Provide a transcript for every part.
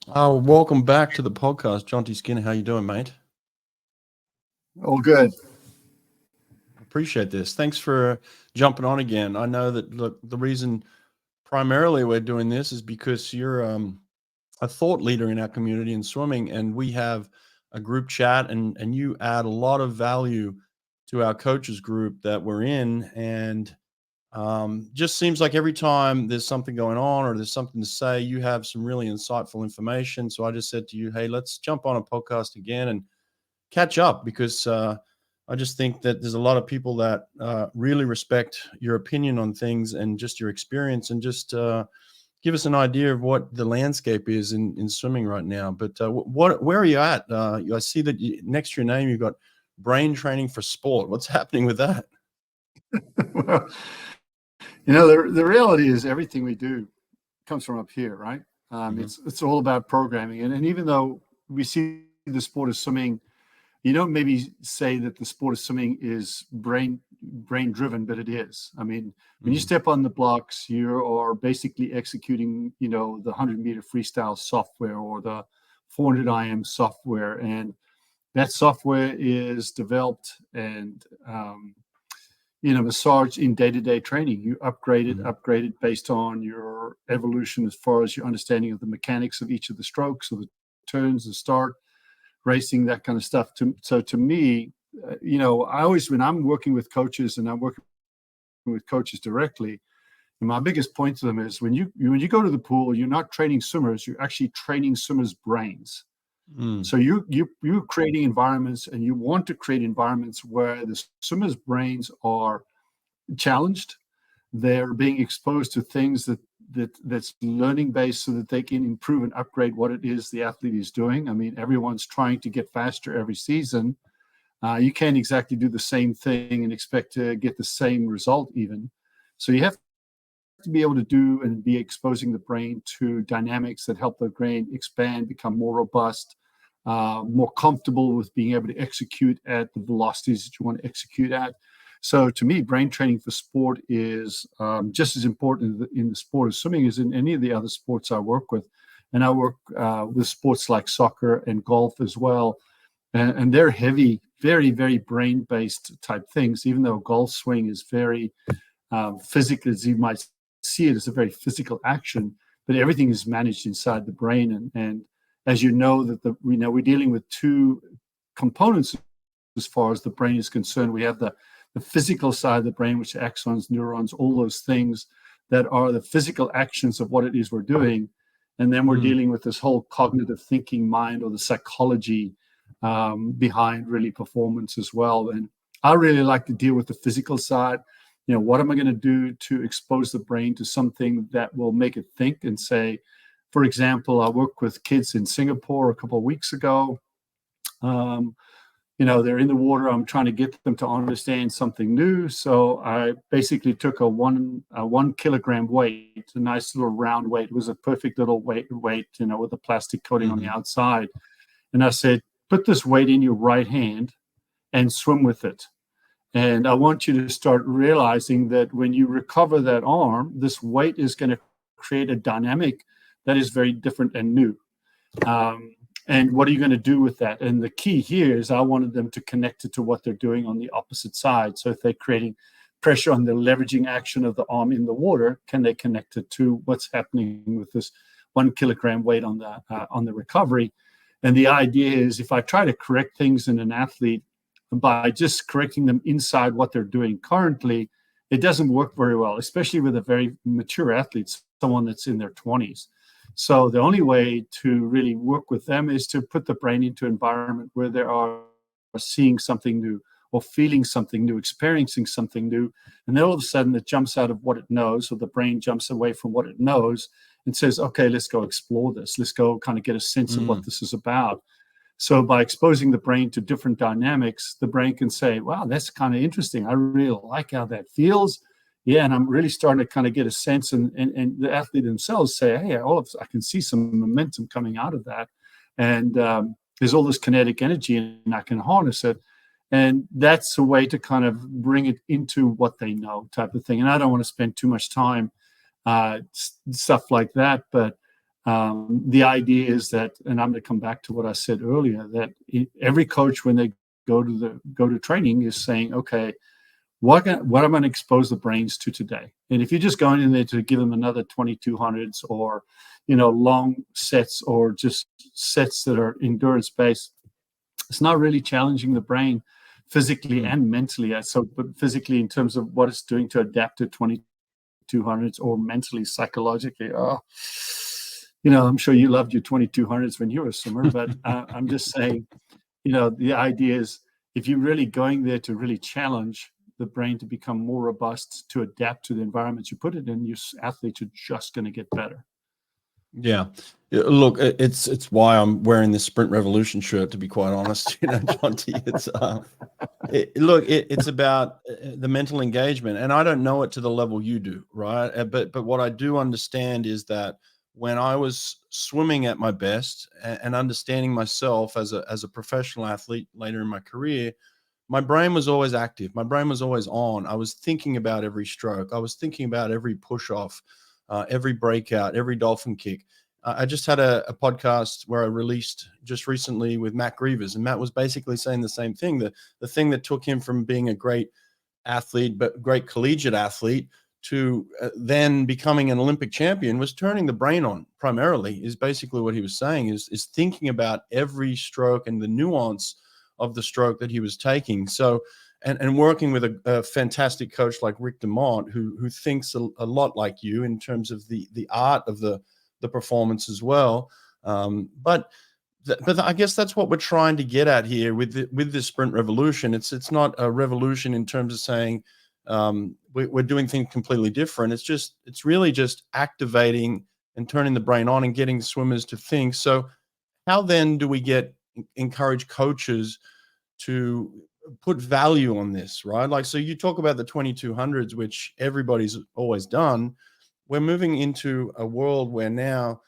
Welcome back to the podcast, Jonty Skinner. How you doing, mate? All good. Appreciate this. Thanks for jumping on again. I know that the reason primarily we're doing this is because you're a thought leader in our community in swimming, and we have a group chat, and you add a lot of value to our coaches group that we're in, and just seems like every time there's something going on or there's something to say, you have some really insightful information. So I just said to you, hey, let's jump on a podcast again and catch up, because I just think that there's a lot of people that really respect your opinion on things and just your experience, and just give us an idea of what the landscape is in swimming right now. But where are you at? I see that next to your name, you've got brain training for sport. What's happening with that? Well, the reality is everything we do comes from up here, right? It's all about programming. And even though we see the sport of swimming, you don't maybe say that the sport of swimming is brain driven, but it is. I mean, when you step on the blocks, you are basically executing, the 100-meter freestyle software or the 400 IM software. And that software is developed and massaged in day-to-day training. You upgrade it based on your evolution as far as your understanding of the mechanics of each of the strokes, or the turns, the start, racing, that kind of stuff. So to me, I always, when I'm working with coaches and I'm working with coaches directly, and my biggest point to them is when you go to the pool, you're not training swimmers, you're actually training swimmers' brains. So you're creating environments, and you want to create environments where the swimmers' brains are challenged. They're being exposed to things that's learning based, so that they can improve and upgrade what it is the athlete is doing. I mean, everyone's trying to get faster every season. You can't exactly do the same thing and expect to get the same result even. So you have to be able to do and be exposing the brain to dynamics that help the brain expand, become more robust, more comfortable with being able to execute at the velocities that you want to execute at. So to me, brain training for sport is just as important in the sport of swimming as in any of the other sports I work with. And I work with sports like soccer and golf as well. And they're heavy, very, very brain-based type things, even though golf swing is very physical, as you might see it as a very physical action, but everything is managed inside the brain. And as you know, we're dealing with two components as far as the brain is concerned. We have the physical side of the brain, which are axons, neurons, all those things that are the physical actions of what it is we're doing. And then we're dealing with this whole cognitive thinking mind, or the psychology behind really performance as well. And I really like to deal with the physical side. What am I going to do to expose the brain to something that will make it think and say, for example, I worked with kids in Singapore a couple of weeks ago. They're in the water. I'm trying to get them to understand something new. So I basically took a 1 kilogram weight, a nice little round weight. It was a perfect little weight, with a plastic coating on the outside. And I said, put this weight in your right hand and swim with it. And I want you to start realizing that when you recover that arm, this weight is going to create a dynamic that is very different and new. And what are you going to do with that? And the key here is I wanted them to connect it to what they're doing on the opposite side. So if they're creating pressure on the leveraging action of the arm in the water, can they connect it to what's happening with this 1 kilogram weight on the recovery? And the idea is, if I try to correct things in an athlete by just correcting them inside what they're doing currently, it doesn't work very well, especially with a very mature athlete, someone that's in their 20s. So the only way to really work with them is to put the brain into an environment where they are seeing something new, or feeling something new, experiencing something new. And then all of a sudden it jumps out of what it knows, or the brain jumps away from what it knows and says, okay, let's go explore this. Let's go kind of get a sense of what this is about. So by exposing the brain to different dynamics, the brain can say, wow, that's kind of interesting. I really like how that feels. Yeah, and I'm really starting to kind of get a sense, and the athlete themselves say, hey, I can see some momentum coming out of that. And there's all this kinetic energy, and I can harness it. And that's a way to kind of bring it into what they know, type of thing. And I don't want to spend too much time stuff like that, but The idea is that, and I'm going to come back to what I said earlier, that every coach, when they go to training, is saying, okay, what am I going to expose the brains to today? And if you're just going in there to give them another 2200s or, long sets or just sets that are endurance based, it's not really challenging the brain physically and mentally. But physically in terms of what it's doing to adapt to 2200s, or mentally, psychologically. I'm sure you loved your 2200s when you were a swimmer, but I'm just saying, the idea is, if you're really going there to really challenge the brain to become more robust, to adapt to the environments you put it in, your athletes are just going to get better. Yeah. Look, it's why I'm wearing this Sprint Revolution shirt, to be quite honest, Jonty. It's about the mental engagement, and I don't know it to the level you do, right? But what I do understand is that when I was swimming at my best and understanding myself as a professional athlete later in my career, my brain was always active. My brain was always on. I was thinking about every stroke. I was thinking about every push off, every breakout, every dolphin kick. I just had a podcast where I released just recently with Matt Grievers, and Matt was basically saying the same thing. The thing that took him from being a great athlete, but great collegiate athlete, to then becoming an Olympic champion was turning the brain on primarily, is basically what he was saying, is thinking about every stroke and the nuance of the stroke that he was taking. So, and working with a fantastic coach like Rick DeMont, who thinks a lot like you in terms of the art of the performance as well. But I guess that's what we're trying to get at here with this Sprint Revolution. It's not a revolution in terms of saying we're doing things completely different. It's really just activating and turning the brain on and getting swimmers to think. So how then do we encourage coaches to put value on this, right? Like, so you talk about the 2200s, which everybody's always done. We're moving into a world where now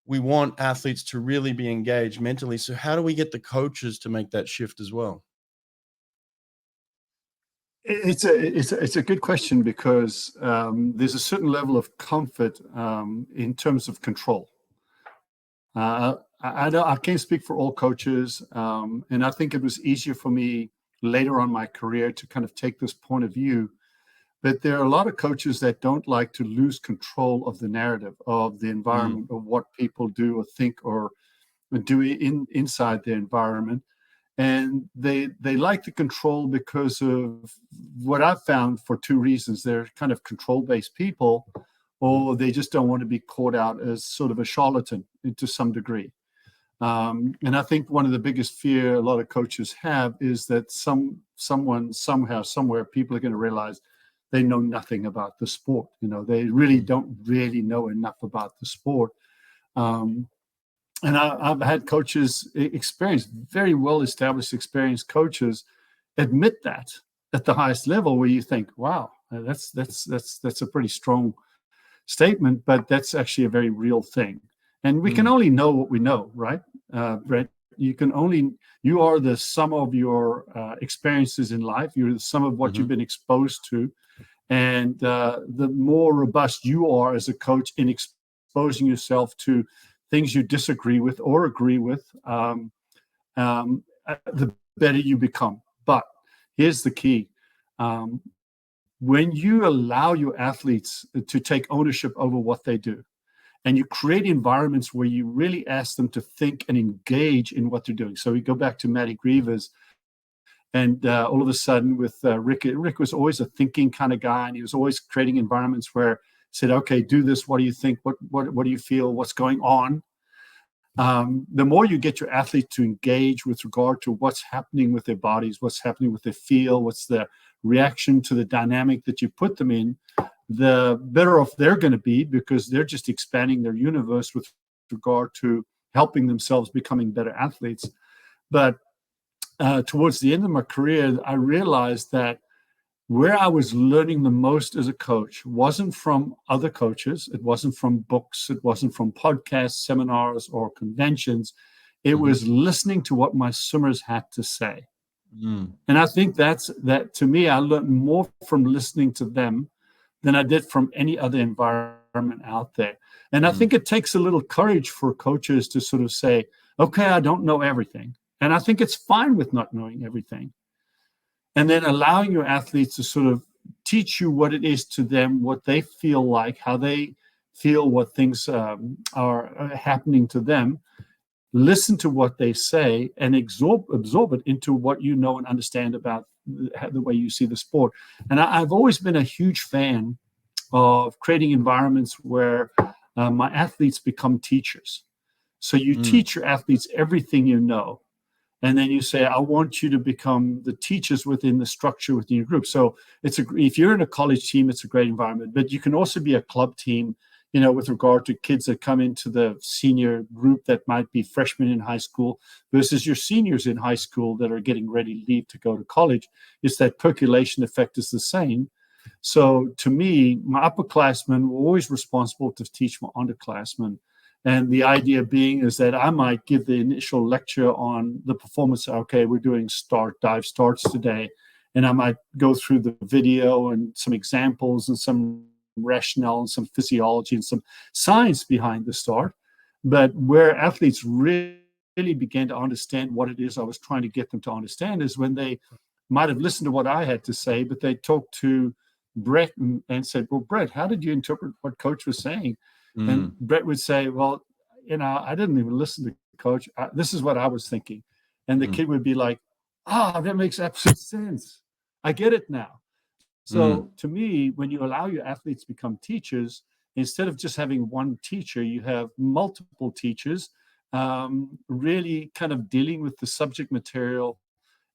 we want athletes to really be engaged mentally. So how do we get the coaches to make that shift as well? It's a good question, because there's a certain level of comfort in terms of control. I can't speak for all coaches, and I think it was easier for me later on in my career to kind of take this point of view. But there are a lot of coaches that don't like to lose control of the narrative, of the environment, of what people do or think or do inside their environment. And they like the control because of what I've found, for two reasons. They're kind of control-based people, or they just don't want to be caught out as sort of a charlatan to some degree. And I think one of the biggest fear a lot of coaches have is that someone, somehow, somewhere, people are going to realize they know nothing about the sport. They really don't really know enough about the sport. And I've had coaches very well-established, experienced coaches admit that at the highest level, where you think, wow, that's a pretty strong statement, but that's actually a very real thing. And we can only know what we know, right, Brett? You are the sum of your experiences in life. You're the sum of what you've been exposed to. And the more robust you are as a coach in exposing yourself to things you disagree with or agree with, the better you become. But here's the key. When you allow your athletes to take ownership over what they do, and you create environments where you really ask them to think and engage in what they're doing. So we go back to Matty Grievers, and all of a sudden with Rick was always a thinking kind of guy, and he was always creating environments where he said, okay, do this. What do you think? What do you feel? What's going on? The more you get your athlete to engage with regard to what's happening with their bodies, what's happening with their feel, what's their reaction to the dynamic that you put them in, the better off they're going to be, because they're just expanding their universe with regard to helping themselves becoming better athletes. But towards the end of my career, I realized that where I was learning the most as a coach wasn't from other coaches. It wasn't from books. It wasn't from podcasts, seminars, or conventions. It was listening to what my swimmers had to say. And I think that to me, I learned more from listening to them than I did from any other environment. out there. And I think it takes a little courage for coaches to sort of say, okay, I don't know everything. And I think it's fine with not knowing everything. And then allowing your athletes to sort of teach you what it is to them, what they feel like, how they feel, what things are happening to them. Listen to what they say and absorb it into what you know and understand about the way you see the sport. And I've always been a huge fan of creating environments where my athletes become teachers. So you teach your athletes everything you know. And then you say, I want you to become the teachers within the structure within your group. So if you're in a college team, it's a great environment. But you can also be a club team, with regard to kids that come into the senior group that might be freshmen in high school versus your seniors in high school that are getting ready to leave to go to college. It's that percolation effect is the same. So to me, my upperclassmen were always responsible to teach my underclassmen. And the idea being is that I might give the initial lecture on the performance. Okay, we're doing dive starts today. And I might go through the video and some examples and some rationale and some physiology and some science behind the start. But where athletes really began to understand what it is I was trying to get them to understand is when they might have listened to what I had to say, but they talked to Brett and said, well, Brett, how did you interpret what coach was saying? And Brett would say, well, I didn't even listen to coach. This is what I was thinking. And the kid would be like, that makes absolute sense. I get it now. So to me, when you allow your athletes to become teachers, instead of just having one teacher, you have multiple teachers really kind of dealing with the subject material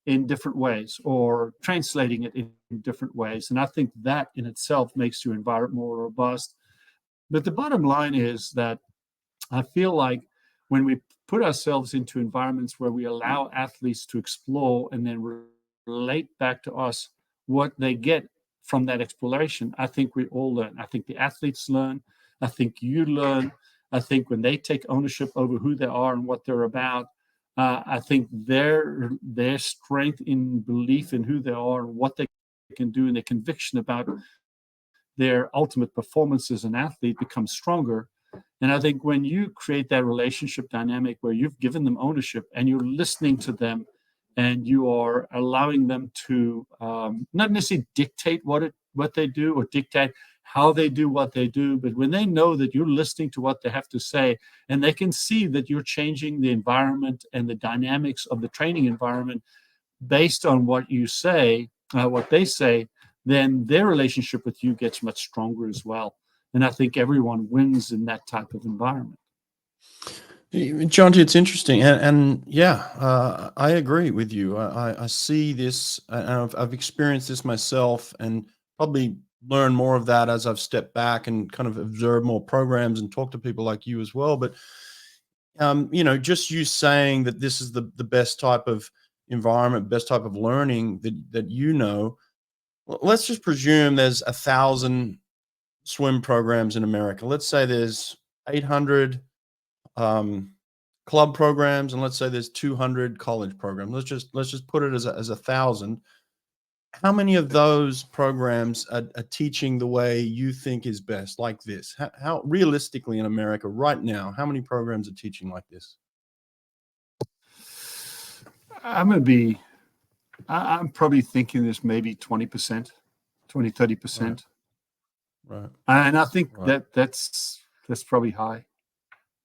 in different ways or translating it in different ways. And I think that in itself makes your environment more robust. But the bottom line is that I feel like when we put ourselves into environments where we allow athletes to explore and then relate back to us what they get from that exploration, I think we all learn. I think the athletes learn. I think you learn. I think when they take ownership over who they are and what they're about, I think their strength in belief in who they are and what they can do and their conviction about their ultimate performance as an athlete becomes stronger. And I think when you create that relationship dynamic where you've given them ownership and you're listening to them and you are allowing them to not necessarily dictate what they do or dictate how they do what they do, but when they know that you're listening to what they have to say and they can see that you're changing the environment and the dynamics of the training environment based on what you say, what they say, then their relationship with you gets much stronger as well. And I think everyone wins in that type of environment. Jonty, it's interesting, and yeah, I agree with you. I see this, and I've experienced this myself, and probably learn more of that as I've stepped back and kind of observed more programs and talk to people like you as well. But just you saying that this is the best type of environment, best type of learning that. Let's just presume there's 1,000 swim programs in America. Let's say there's 800 club programs, and let's say there's 200 college programs. Let's just put it as 1,000. How many of those programs are teaching the way you think is best, like this? How realistically in America right now, how many programs are teaching like this? I'm probably thinking there's maybe 20%, 20, 30%. Right. And I think that's probably high.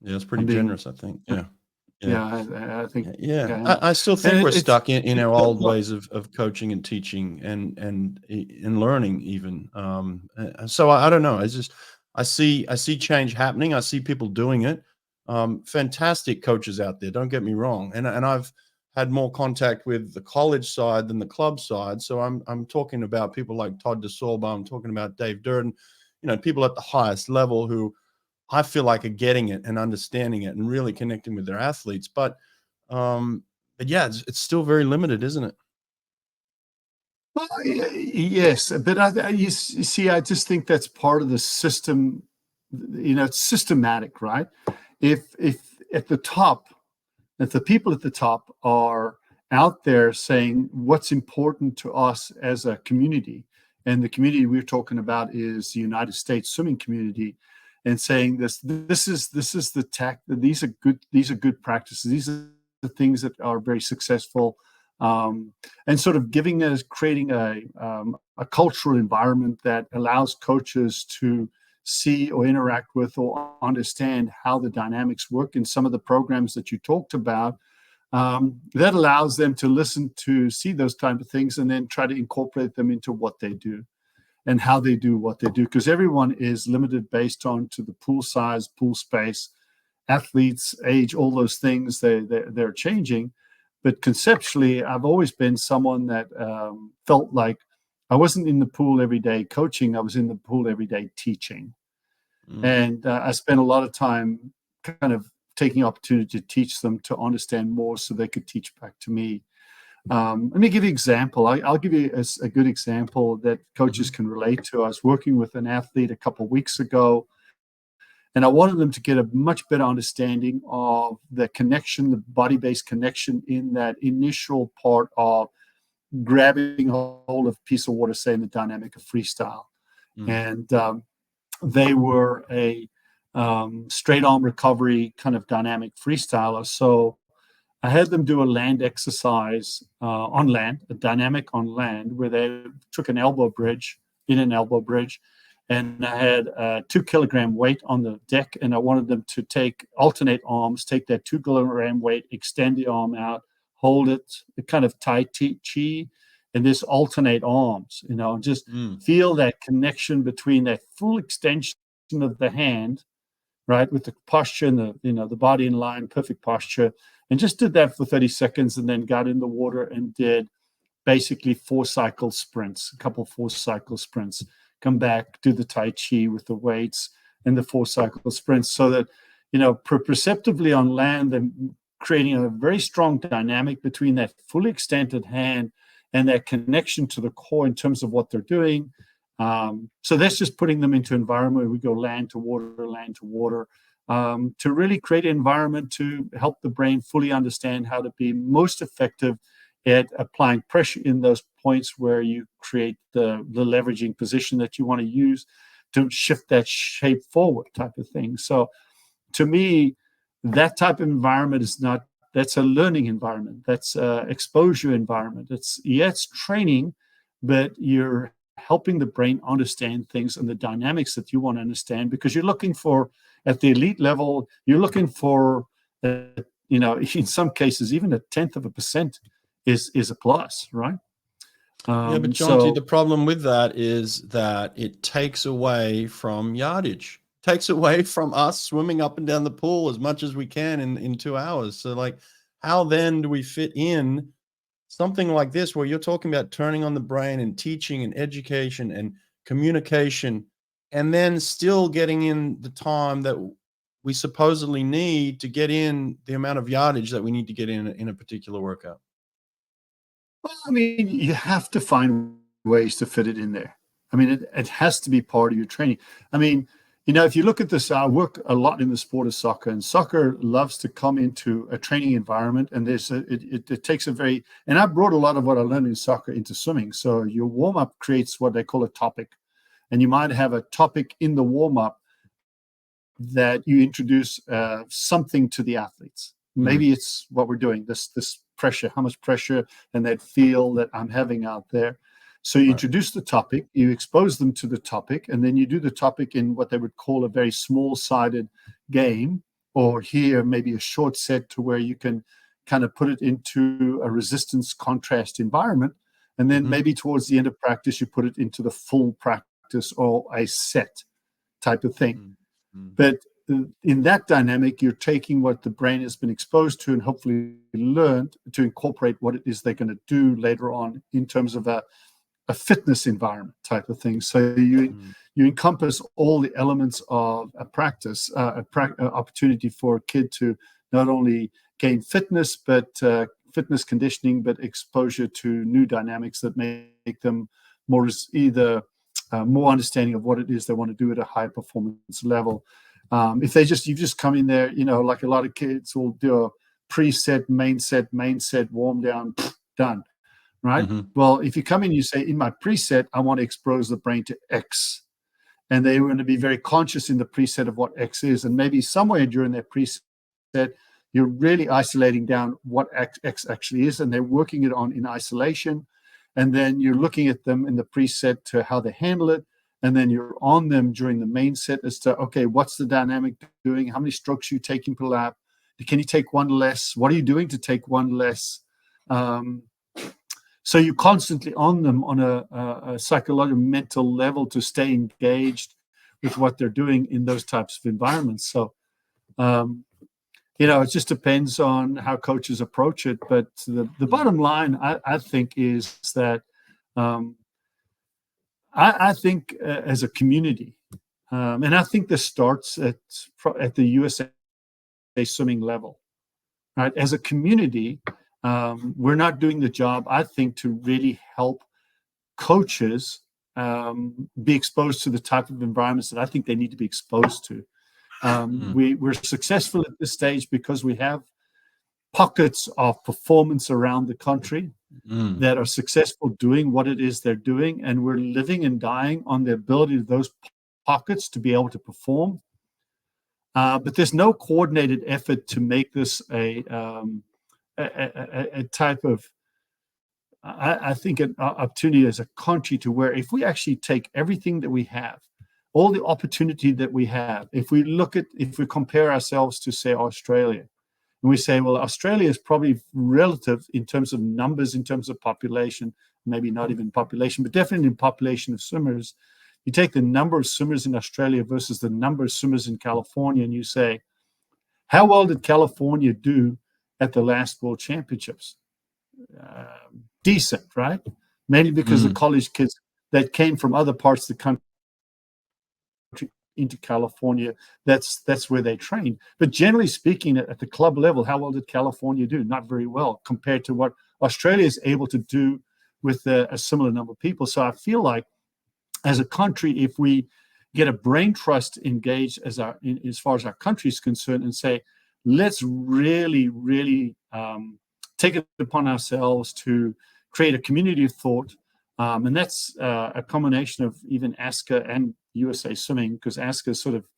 Yeah, it's pretty generous, I think. Yeah. I think. Yeah. I still think we're stuck in our old ways of coaching and teaching and learning even. So I don't know. I see change happening. I see people doing it. Fantastic coaches out there. Don't get me wrong. And I've had more contact with the college side than the club side. So I'm talking about people like Todd DeSorba. I'm talking about Dave Durden, people at the highest level who I feel like are getting it and understanding it and really connecting with their athletes. But yeah, it's still very limited, isn't it? Well, yes, but you see, I just think that's part of the system. It's systematic, right? If at the top, if the people at the top are out there saying what's important to us as a community, and the community we're talking about is the United States swimming community, and saying this is the tact. These are good practices. These are the things that are very successful, and sort of creating a cultural environment that allows coaches to see or interact with or understand how the dynamics work in some of the programs that you talked about. That allows them to listen to see those type of things and then try to incorporate them into what they do and how they do what they do, because everyone is limited based on to the pool size, pool space, athletes, age, all those things. They're changing. But conceptually, I've always been someone that felt like I wasn't in the pool every day coaching. I was in the pool every day teaching. And I spent a lot of time kind of taking opportunity to teach them to understand more so they could teach back to me. Let me give you an example. I'll give you a good example that coaches can relate to. I was working with an athlete a couple of weeks ago, and I wanted them to get a much better understanding of the connection, the body-based connection in that initial part of grabbing hold of a piece of water, say in the dynamic of freestyle. And they were a straight arm recovery kind of dynamic freestyler. So I had them do a land exercise on land, a dynamic on land, where they took an elbow bridge, and I had a 2 kilogram weight on the deck, and I wanted them to alternate arms, take that 2 kilogram weight, extend the arm out, hold it, kind of Tai Chi, and just alternate arms, and just feel that connection between that full extension of the hand, right, with the posture and the body in line, perfect posture, and just did that for 30 seconds, and then got in the water and did basically 4 cycle sprints, a couple 4 cycle sprints. Come back, do the Tai Chi with the weights and the 4 cycle sprints, so that perceptively on land, then creating a very strong dynamic between that fully extended hand and that connection to the core in terms of what they're doing. So that's just putting them into an environment where we go land to water, to really create an environment to help the brain fully understand how to be most effective at applying pressure in those points where you create the leveraging position that you want to use to shift that shape forward type of thing. So to me, that type of environment that's a learning environment. That's an exposure environment. It's training, but you're helping the brain understand things and the dynamics that you want to understand, because you're looking for, at the elite level, you're looking for, in some cases, even 1/10% is a plus, right? Yeah, but Jonty, the problem with that is that it takes away from yardage, takes away from us swimming up and down the pool as much as we can in 2 hours. So like, how then do we fit in something like this, where you're talking about turning on the brain and teaching and education and communication, and then still getting in the time that we supposedly need to get in the amount of yardage that we need to get in a particular workout? Well, I mean, you have to find ways to fit it in there. I mean, it has to be part of your training. I mean, if you look at this, I work a lot in the sport of soccer, and soccer loves to come into a training environment, and it takes and I brought a lot of what I learned in soccer into swimming. So your warm-up creates what they call a topic, and you might have a topic in the warm-up that you introduce something to the athletes. Maybe it's what we're doing, this pressure, how much pressure and that feel that I'm having out there. So you introduce the topic, you expose them to the topic, and then you do the topic in what they would call a very small-sided game, or here maybe a short set to where you can kind of put it into a resistance contrast environment. And then maybe towards the end of practice, you put it into the full practice or a set type of thing. But in that dynamic, you're taking what the brain has been exposed to and hopefully learned to incorporate what it is they're going to do later on in terms of a fitness environment type of thing. So you encompass all the elements of a practice, opportunity for a kid to not only gain fitness, but fitness conditioning, but exposure to new dynamics that make them more understanding of what it is they want to do at a high performance level. If you've just come in there, like a lot of kids will do a preset, main set, warm down, done. Right? Well, if you come in, you say, in my preset, I want to expose the brain to X. and they want to be very conscious in the preset of what X is. And maybe somewhere during their preset, you're really isolating down what X actually is, and they're working it on in isolation. And then you're looking at them in the preset to how they handle it. And then you're on them during the main set as to, okay, what's the dynamic doing? How many strokes are you taking per lap? Can you take one less? What are you doing to take one less? So you're constantly on them on a psychological, mental level to stay engaged with what they're doing in those types of environments. So, it just depends on how coaches approach it. But the bottom line, I think, is that I think as a community, and I think this starts at the USA swimming level, right? As a community, we're not doing the job, I think, to really help coaches be exposed to the type of environments that I think they need to be exposed to. We're successful at this stage because we have pockets of performance around the country that are successful doing what it is they're doing, and we're living and dying on the ability of those pockets to be able to perform. But there's no coordinated effort to make this a type of, I think, an opportunity as a country to where if we actually take everything that we have, all the opportunity that we have, if we compare ourselves to, say, Australia, and we say, well, Australia is probably relative in terms of numbers, in terms of population, maybe not even population, but definitely in population of swimmers. You take the number of swimmers in Australia versus the number of swimmers in California, and you say, how well did California do at the last World Championships? Decent, right? Mainly because the college kids that came from other parts of the country into California, that's where they train. But generally speaking, at the club level, how well did California do? Not very well compared to what Australia is able to do with a similar number of people. So I feel like as a country, if we get a brain trust engaged as far as our country is concerned and say, let's really, really take it upon ourselves to create a community of thought. And that's a combination of even ASCA and USA Swimming, because ASCA sort of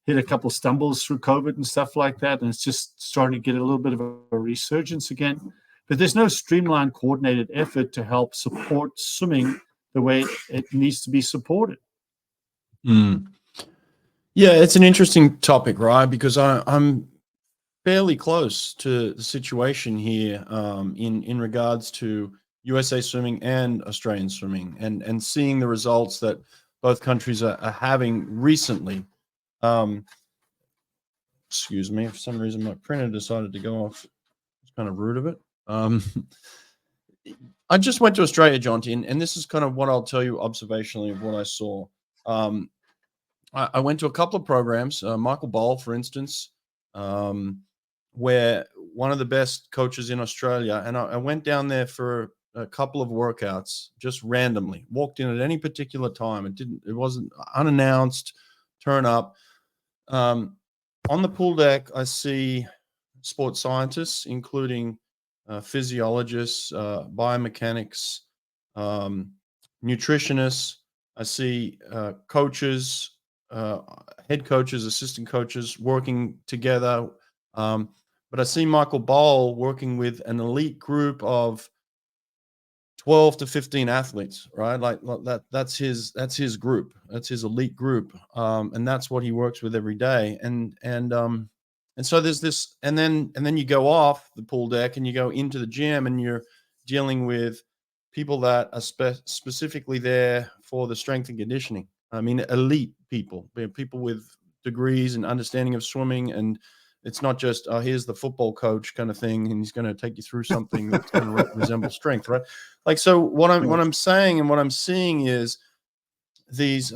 hit a couple stumbles through COVID and stuff like that. And it's just starting to get a little bit of a resurgence again. But there's no streamlined, coordinated effort to help support swimming the way it needs to be supported. Yeah, it's an interesting topic, right? Because I'm fairly close to the situation here in regards to USA Swimming and Australian Swimming, and seeing the results that both countries are having recently. Excuse me, for some reason my printer decided to go off. It's kind of rude of it. I just went to Australia, Jonty, and this is kind of what I'll tell you observationally of what I saw. I went to a couple of programs, Michael Bowl, for instance, where one of the best coaches in Australia, and I went down there for a couple of workouts just randomly, walked in at any particular time. It wasn't unannounced, turn up. On the pool deck, I see sports scientists, including physiologists, biomechanics, nutritionists. I see coaches, head coaches, assistant coaches working together. But I see Michael Bowl working with an elite group of 12 to 15 athletes, right? Like that's his group. That's his elite group. And that's what he works with every day. And so there's this, and then you go off the pool deck and you go into the gym and you're dealing with people that are specifically there for the strength and conditioning. I mean, elite people with degrees and understanding of swimming. And it's not just, here's the football coach kind of thing, and he's going to take you through something that's going to resemble strength, right? Like, so what I'm saying and what I'm seeing is these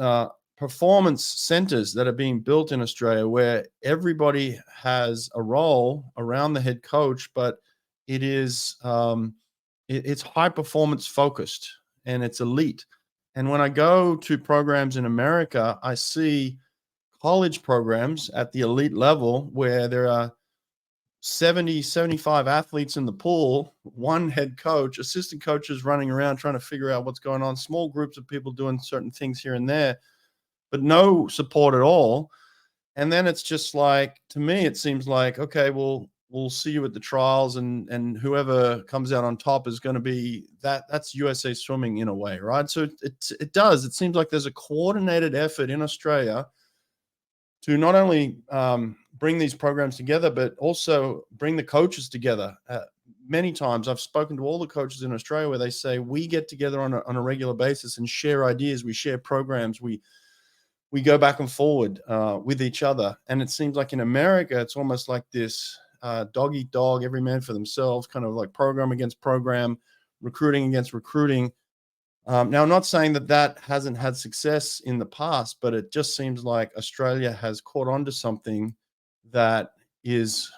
performance centers that are being built in Australia, where everybody has a role around the head coach, but it is it's high performance focused and it's elite. And when I go to programs in America, I see college programs at the elite level where there are 70, 75 athletes in the pool, one head coach, assistant coaches running around trying to figure out what's going on, small groups of people doing certain things here and there. but no support at all. And then it's just like, to me, it seems like, okay, well, we'll see you at the trials, and whoever comes out on top is going to be that's USA Swimming in a way, right? So it seems like there's a coordinated effort in Australia to not only bring these programs together, but also bring the coaches together. Many times I've spoken to all the coaches in Australia where they say we get together on a regular basis and share ideas, we share programs, we go back and forward with each other. And it seems like in America, it's almost like this dog eat dog, every man for themselves, kind of like program against program, recruiting against recruiting. Now, I'm not saying that hasn't had success in the past, but it just seems like Australia has caught on to something that is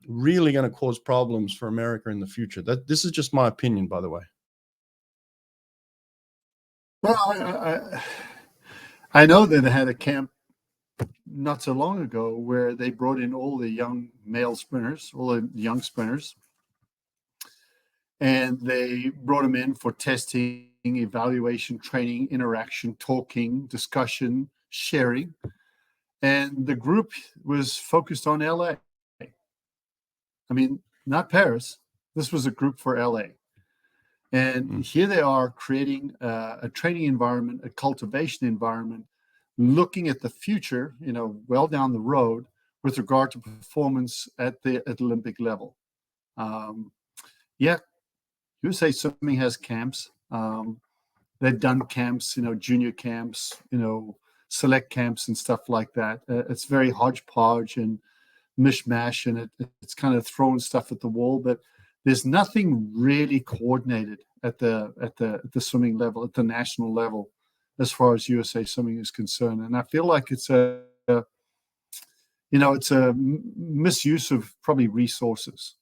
really going to cause problems for America in the future. This is just my opinion, by the way. Well, I know that they had a camp not so long ago where they brought in all the young male sprinters, all the young sprinters, and they brought them in for testing, evaluation, training, interaction, talking, discussion, sharing. And the group was focused on LA. I mean, not Paris. This was a group for LA. And here they are creating a training environment, a cultivation environment, looking at the future, well down the road with regard to performance at the Olympic level. USA Swimming has camps. They've done camps, junior camps, select camps and stuff like that. It's very hodgepodge and mishmash, and it's kind of throwing stuff at the wall, but there's nothing really coordinated at the swimming level, at the national level, as far as USA Swimming is concerned. And I feel like it's a misuse of probably resources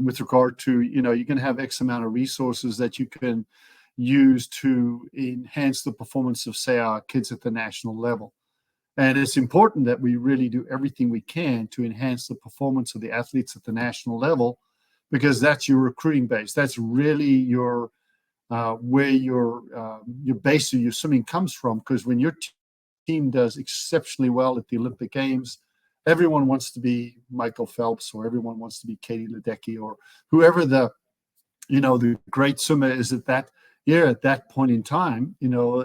with regard to, you're going to have X amount of resources that you can use to enhance the performance of, say, our kids at the national level. And it's important that we really do everything we can to enhance the performance of the athletes at the national level, because that's your recruiting base. That's really your where your base of your swimming comes from. Because when your team does exceptionally well at the Olympic Games, everyone wants to be Michael Phelps, or everyone wants to be Katie Ledecky, or whoever the great swimmer is at that year, at that point in time.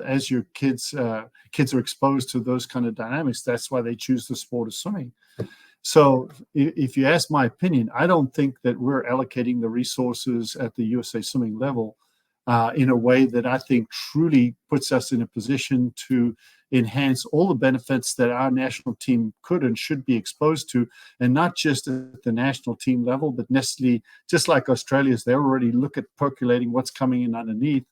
As your kids are exposed to those kind of dynamics, that's why they choose the sport of swimming. So if you ask my opinion, I don't think that we're allocating the resources at the USA Swimming level in a way that I think truly puts us in a position to enhance all the benefits that our national team could and should be exposed to, and not just at the national team level, but necessarily, just like Australia's, they already look at percolating what's coming in underneath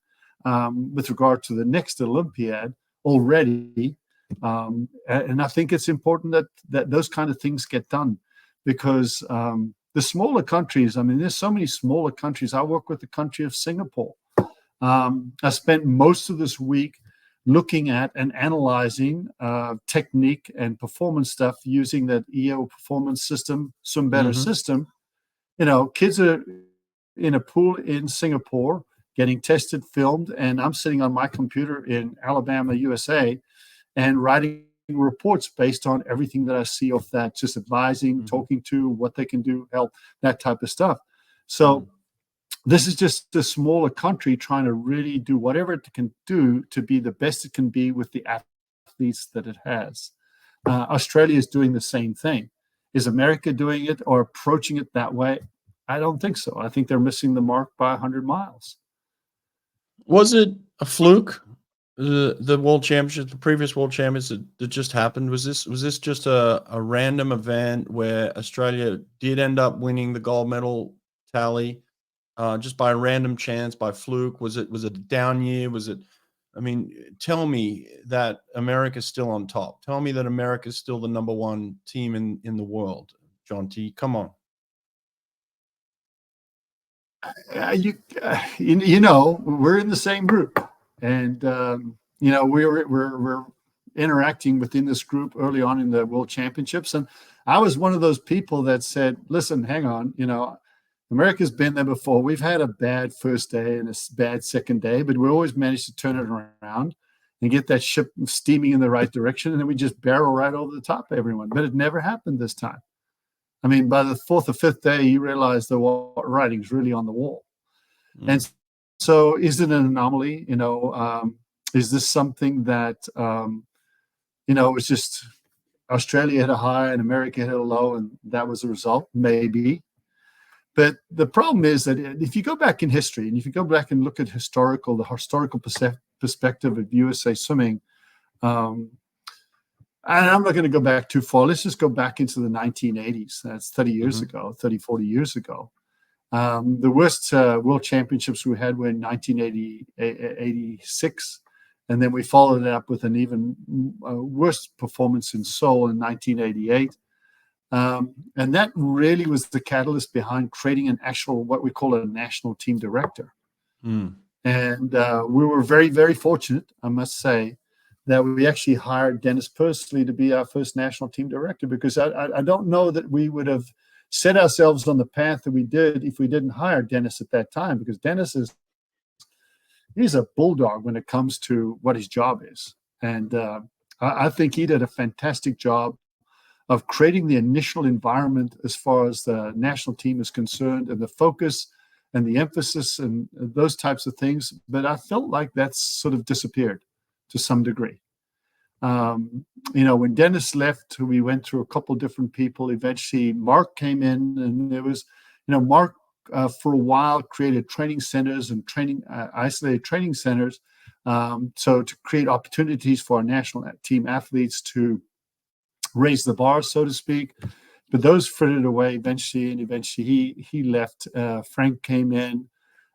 with regard to the next Olympiad already. And I think it's important that those kind of things get done, because the smaller countries, there's so many smaller countries. I work with the country of Singapore. I spent most of this week looking at and analyzing technique and performance stuff using that EO performance system, Swim Better system. Kids are in a pool in Singapore getting tested, filmed, and I'm sitting on my computer in Alabama, USA, and writing reports based on everything that I see off that, just advising, talking to what they can do, help, that type of stuff. So this is just a smaller country trying to really do whatever it can do to be the best it can be with the athletes that it has. Australia is doing the same thing. Is America doing it or approaching it that way? I don't think so. I think they're missing the mark by 100 miles. Was it a fluke? The world championship, the previous world champions that just happened, was this just a random event where Australia did end up winning the gold medal tally just by a random chance, by fluke? Was it a down year? Tell me that America's still on top. Tell me that America's still the number one team in the world. Jonty, come on. We're in the same group, and we're interacting within this group early on in the World Championships, and I was one of those people that said, "Listen, hang on, America's been there before. We've had a bad first day and a bad second day, but we always managed to turn it around, and get that ship steaming in the right direction, and then we just barrel right over the top of everyone. But it never happened this time. I mean, by the fourth or fifth day, you realize the writing's really on the wall. And so is it an anomaly? Is this something that, it's just Australia hit a high and America hit a low, and that was the result? Maybe. But the problem is that if you go back in history, and if you go back and look at the historical perspective of USA swimming, and I'm not going to go back too far. Let's just go back into the 1980s. That's 30 years ago, 30, 40 years ago. The worst world championships we had were in 1986. And then we followed it up with an even worse performance in Seoul in 1988. And that really was the catalyst behind creating an actual, what we call a national team director. And we were very, very fortunate, I must say, that we actually hired Dennis Pursley to be our first national team director, because I don't know that we would have set ourselves on the path that we did if we didn't hire Dennis at that time, because Dennis he's a bulldog when it comes to what his job is. And I think he did a fantastic job of creating the initial environment as far as the national team is concerned, and the focus and the emphasis and those types of things. But I felt like that's sort of disappeared to some degree. When Dennis left, we went through a couple of different people. Eventually, Mark came in, and there was, Mark for a while created training centers and isolated training centers, so to create opportunities for our national team athletes to raise the bar, so to speak. But those frittered away eventually, and eventually he left. Frank came in,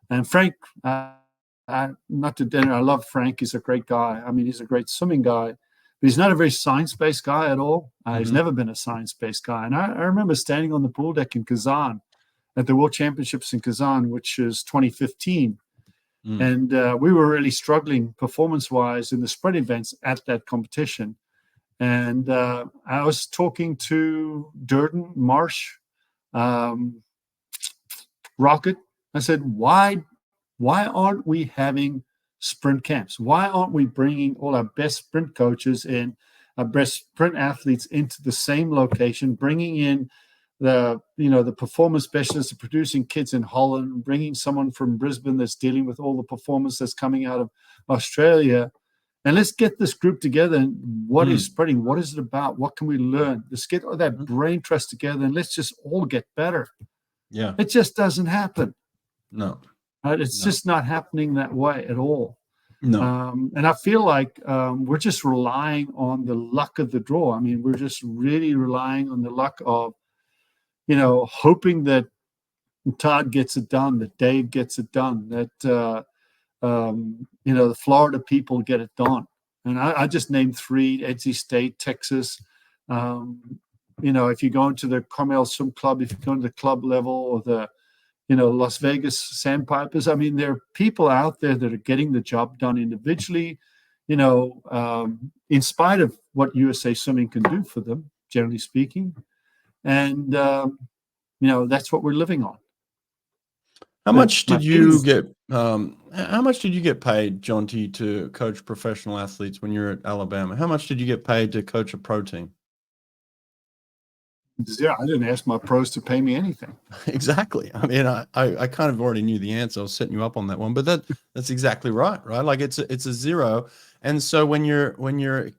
and Frank, not to dinner, I love Frank. He's a great guy. I mean, he's a great swimming guy, but he's not a very science-based guy at all. He's never been a science-based guy. And I remember standing on the pool deck in Kazan at the World Championships in Kazan, which is 2015. And we were really struggling performance-wise in the sprint events at that competition. And I was talking to Durden, Marsh, Rocket. I said, why aren't we having sprint camps? Why aren't we bringing all our best sprint coaches in, our best sprint athletes into the same location, bringing in the performance specialists, producing kids in Holland, bringing someone from Brisbane that's dealing with all the performance that's coming out of Australia, and let's get this group together. And what is sprinting? What is it about? What can we learn? Let's get all that brain trust together, and let's just all get better. Yeah, it just doesn't happen. No. It's just not happening that way at all. No. And I feel like we're just relying on the luck of the draw. I mean, we're just really relying on the luck of, hoping that Todd gets it done, that Dave gets it done, that, the Florida people get it done. And I just named 3, NC State, Texas. If you go into the Carmel Swim Club, if you go to the club level, or the Las Vegas Sandpipers. I mean, there are people out there that are getting the job done individually, in spite of what USA Swimming can do for them, generally speaking. And, that's what we're living on. How much did you get paid, Jonty, to coach professional athletes when you're at Alabama? How much did you get paid to coach a pro team? Yeah, I didn't ask my pros to pay me anything. Exactly. I mean, I kind of already knew the answer. I was setting you up on that one, but that's exactly right? Like it's a zero. And so when you're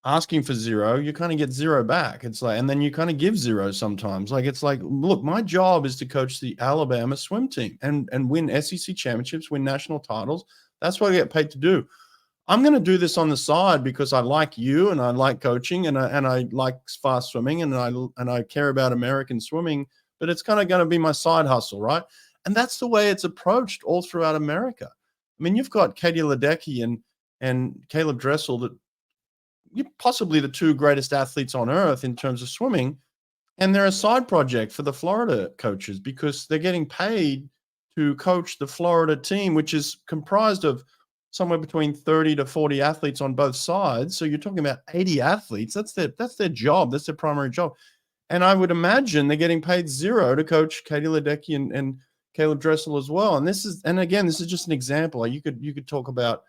asking for zero, you kind of get zero back. It's like, and then you kind of give zero sometimes. Like, it's like, look, my job is to coach the Alabama swim team and win SEC championships, win national titles. That's what I get paid to do. I'm going to do this on the side because I like you and I like coaching and I like fast swimming and I care about American swimming, but it's kind of going to be my side hustle, right? And that's the way it's approached all throughout America. I mean, you've got Katie Ledecky and Caleb Dressel, that you're possibly the 2 greatest athletes on earth in terms of swimming, and they're a side project for the Florida coaches because they're getting paid to coach the Florida team, which is comprised of somewhere between 30 to 40 athletes on both sides. So you're talking about 80 athletes. That's their job. That's their primary job. And I would imagine they're getting paid zero to coach Katie Ledecky and Caleb Dressel as well. And this is just an example. You could talk about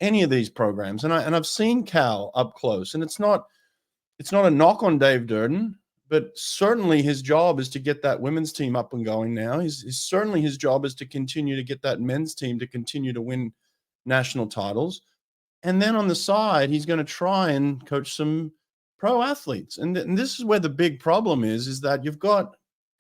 any of these programs, and I've seen Cal up close, and it's not a knock on Dave Durden, but certainly his job is to get that women's team up and going now. Certainly his job is to continue to get that men's team to continue to win national titles. And then on the side, he's going to try and coach some pro athletes. And this is where the big problem is that you've got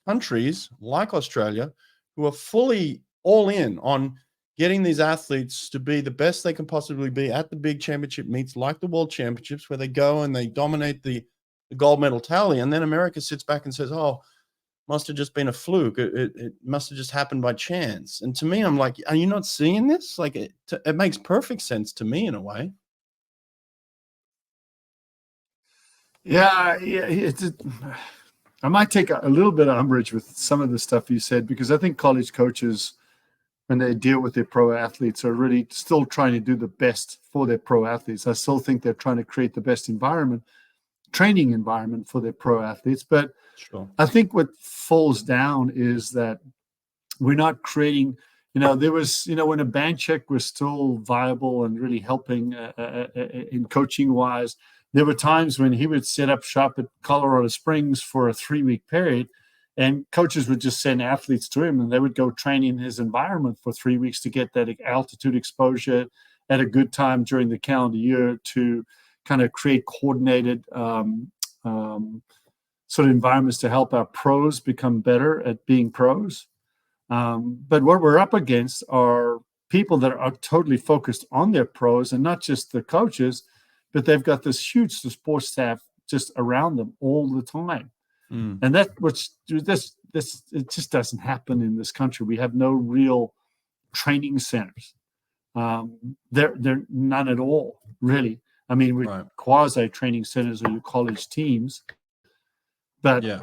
countries like Australia who are fully all in on getting these athletes to be the best they can possibly be at the big championship meets like the World Championships, where they go and they dominate the gold medal tally. And then America sits back and says, oh, must have just been a fluke. It must have just happened by chance. And to me, I'm like, are you not seeing this? Like, it makes perfect sense to me in a way. Yeah. I might take a little bit of umbrage with some of the stuff you said, because I think college coaches, when they deal with their pro athletes, are really still trying to do the best for their pro athletes. I still think they're trying to create the best training environment for their pro athletes. But sure. I think what falls down is that we're not creating, there was, when a band check was still viable and really helping in coaching wise, there were times when he would set up shop at Colorado Springs for a 3-week period, and coaches would just send athletes to him, and they would go train in his environment for 3 weeks to get that altitude exposure at a good time during the calendar year to kind of create coordinated sort of environments to help our pros become better at being pros. But what we're up against are people that are totally focused on their pros, and not just the coaches, but they've got this huge support staff just around them all the time. And it just doesn't happen in this country. We have no real training centers. They're none at all, really. I mean, we're quasi training centers or your college teams. But yeah,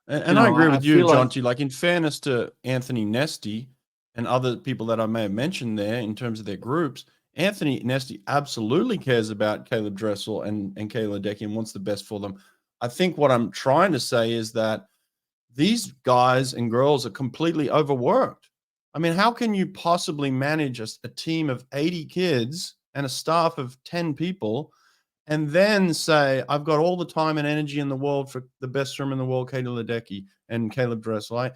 and I agree with you, Jonty. Like, in fairness to Anthony Nesty and other people that I may have mentioned there in terms of their groups, Anthony Nesty absolutely cares about Caleb Dressel and Kayla Ledecky and wants the best for them. I think what I'm trying to say is that these guys and girls are completely overworked. I mean, how can you possibly manage a team of 80 kids and a staff of 10 people and then say, I've got all the time and energy in the world for the best swimmer in the world, Kayla Ledecky and Caleb Dressel?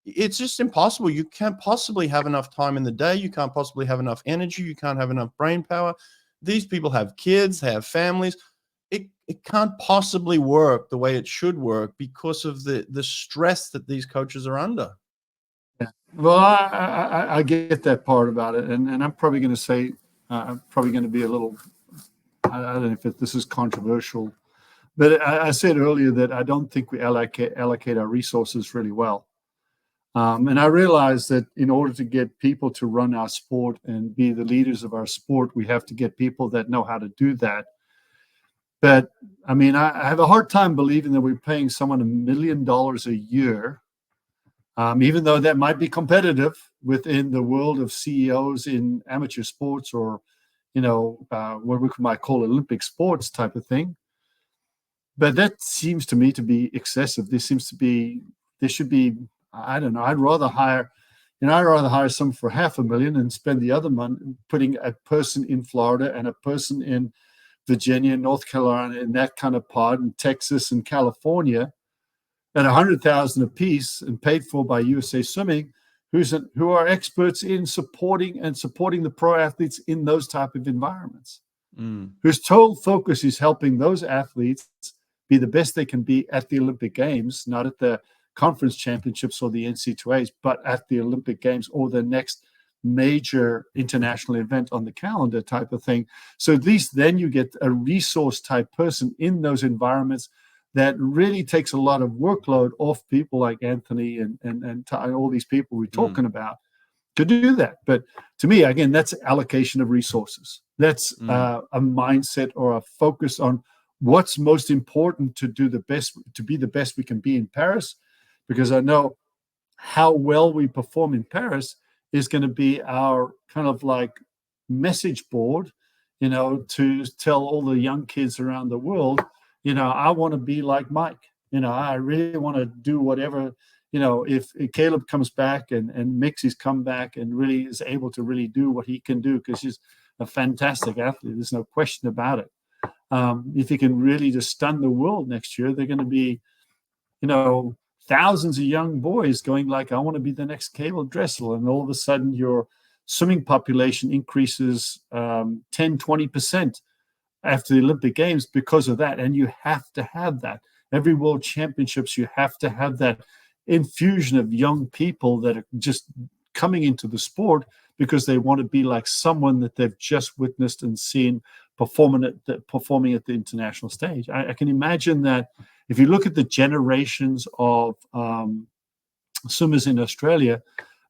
It's just impossible. You can't possibly have enough time in the day. You can't possibly have enough energy. You can't have enough brain power. These people have kids, they have families. It can't possibly work the way it should work because of the stress that these coaches are under. Yeah. Well, I get that part about it. And I'm probably going to say, I'm probably going to be a little, I don't know if this is controversial, but I said earlier that I don't think we allocate our resources really well. And I realize that in order to get people to run our sport and be the leaders of our sport, we have to get people that know how to do that. But I mean, I have a hard time believing that we're paying someone $1 million a year, even though that might be competitive within the world of CEOs in amateur sports or, what we might call Olympic sports type of thing. But that seems to me to be excessive. There should be, I don't know, I'd rather hire someone for $500,000 and spend the other money putting a person in Florida and a person in Virginia, North Carolina, in that kind of pod, in Texas and California, at $100,000 apiece and paid for by USA Swimming, who are experts in supporting the pro athletes in those type of environments, whose total focus is helping those athletes be the best they can be at the Olympic Games, not at the conference championships or the NCAAs, but at the Olympic Games or the next major international event on the calendar type of thing. So at least then you get a resource type person in those environments that really takes a lot of workload off people like Anthony and all these people we're talking about to do that. But to me, again, that's allocation of resources. That's a mindset or a focus on what's most important to do the best, to be the best we can be in Paris, because I know how well we perform in Paris is going to be our kind of like message board, to tell all the young kids around the world, I want to be like Mike. I really want to do whatever, if Caleb comes back and makes his comeback and really is able to really do what he can do, because a fantastic athlete. There's no question about it. If he can really just stun the world next year, they're going to be, thousands of young boys going like, I want to be the next Cable Dressel. And all of a sudden your swimming population increases 10-20% after the Olympic Games because of that. And you have to have that. Every World Championships, you have to have that infusion of young people that are just coming into the sport because they want to be like someone that they've just witnessed and seen performing at the international stage. I can imagine that if you look at the generations of swimmers in Australia,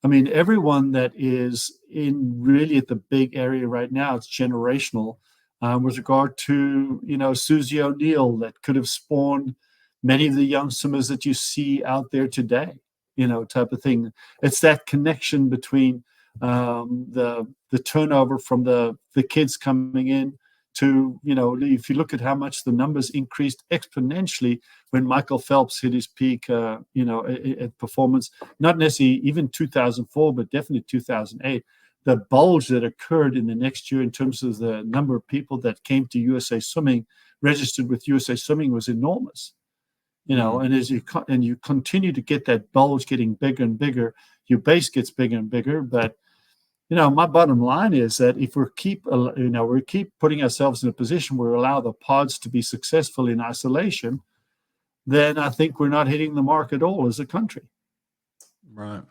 I mean, everyone that is in really at the big area right now, it's generational with regard to, Susie O'Neill that could have spawned many of the young swimmers that you see out there today, type of thing. It's that connection between the turnover from the kids coming in to, if you look at how much the numbers increased exponentially when Michael Phelps hit his peak, at performance, not necessarily even 2004, but definitely 2008, the bulge that occurred in the next year in terms of the number of people that came to USA Swimming, registered with USA Swimming, was enormous. And as you continue to get that bulge getting bigger and bigger, your base gets bigger and bigger. But my bottom line is that if we keep putting ourselves in a position where we allow the pods to be successful in isolation, then I think we're not hitting the mark at all as a country. Right.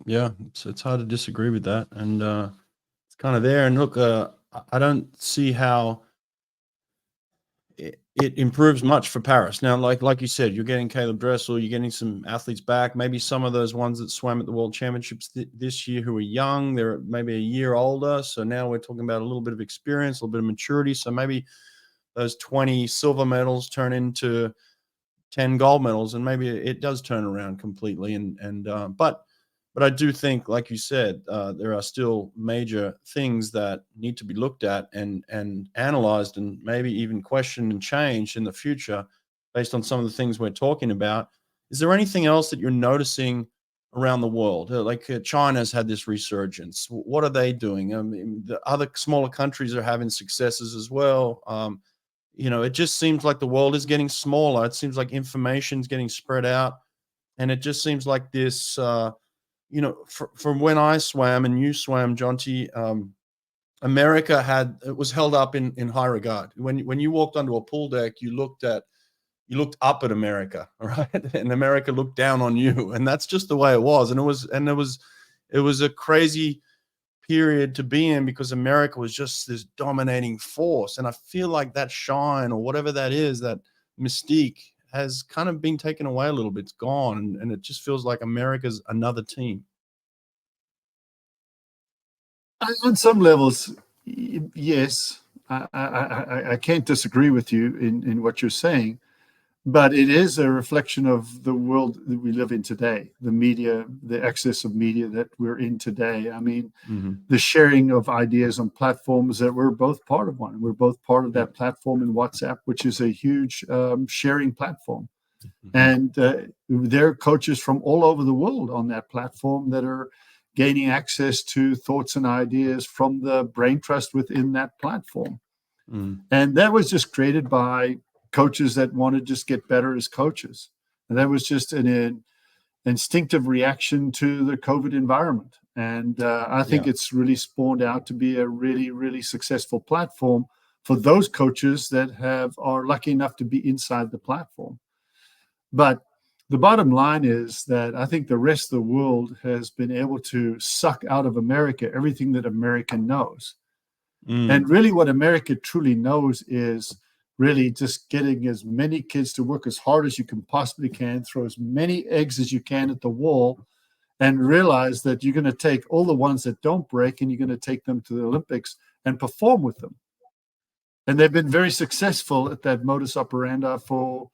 Yeah, it's hard to disagree with that, and it's kind of there. And look, I don't see how it improves much for Paris. Now, like you said, you're getting Caleb Dressel, you're getting some athletes back. Maybe some of those ones that swam at the World Championships this year who are young, they're maybe a year older. So now we're talking about a little bit of experience, a little bit of maturity. So maybe those 20 silver medals turn into 10 gold medals, and maybe it does turn around completely. But I do think, like you said, there are still major things that need to be looked at and analyzed, and maybe even questioned and changed in the future based on some of the things we're talking about. Is there anything else that you're noticing around the world? China's had this resurgence. What are they doing? I mean, the other smaller countries are having successes as well. It just seems like the world is getting smaller. It seems like information's getting spread out, and it just seems like this. From when I swam and you swam, Jonty, America was held up in high regard. When you walked onto a pool deck, you looked up at America, all right, and America looked down on you, and that's just the way it was. And it was a crazy period to be in because America was just this dominating force, and I feel like that shine or whatever that is, that mystique, has kind of been taken away a little bit. It's gone, and it just feels like America's another team. On some levels, yes. I can't disagree with you in what you're saying, but it is a reflection of the world that we live in today, the media, the excess of media that we're in today. I mean, the sharing of ideas on platforms that we're both part of one. We're both part of that platform in WhatsApp, which is a huge sharing platform. And there are coaches from all over the world on that platform that are gaining access to thoughts and ideas from the brain trust within that platform. And that was just created by coaches that want to just get better as coaches. And that was just an instinctive reaction to the COVID environment. And I think it's really spawned out to be a really, really successful platform for those coaches that are lucky enough to be inside the platform. But the bottom line is that I think the rest of the world has been able to suck out of America everything that America knows. And really what America truly knows is really just getting as many kids to work as hard as you can possibly can, throw as many eggs as you can at the wall, and realize that you're going to take all the ones that don't break and you're going to take them to the Olympics and perform with them. And they've been very successful at that modus operandi for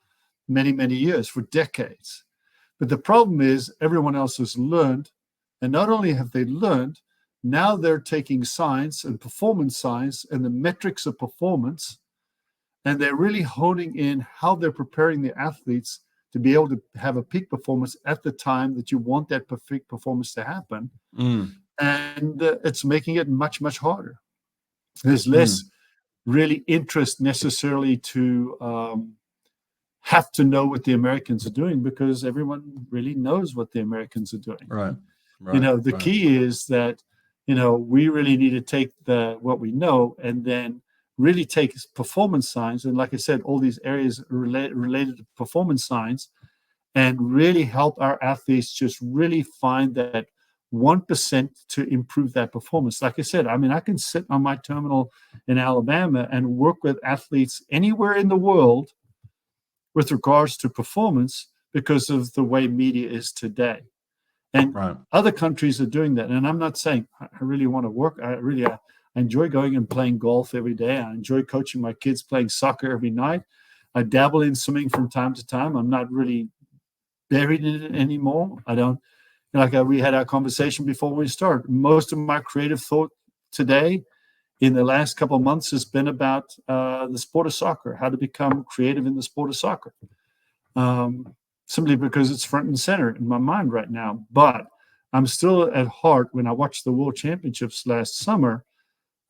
many, many years, for decades. But the problem is everyone else has learned, and not only have they learned, now they're taking science and performance science and the metrics of performance, and they're really honing in how they're preparing the athletes to be able to have a peak performance at the time that you want that peak performance to happen. And it's making it much, much harder. There's less really interest necessarily to have to know what the Americans are doing, because everyone really knows what the Americans are doing. Right. The key is that, we really need to take what we know and then really take performance science. And like I said, all these areas related to performance science, and really help our athletes just really find that 1% to improve that performance. Like I said, I can sit on my terminal in Alabama and work with athletes anywhere in the world with regards to performance because of the way media is today. And other countries are doing that. And I'm not saying I really want to work. I enjoy going and playing golf every day. I enjoy coaching my kids playing soccer every night. I dabble in swimming from time to time. I'm not really buried in it anymore. I don't, we had our conversation before we started. Most of my creative thought today in the last couple of months has been about the sport of soccer, how to become creative in the sport of soccer. Simply because it's front and center in my mind right now. But I'm still at heart, when I watched the World Championships last summer,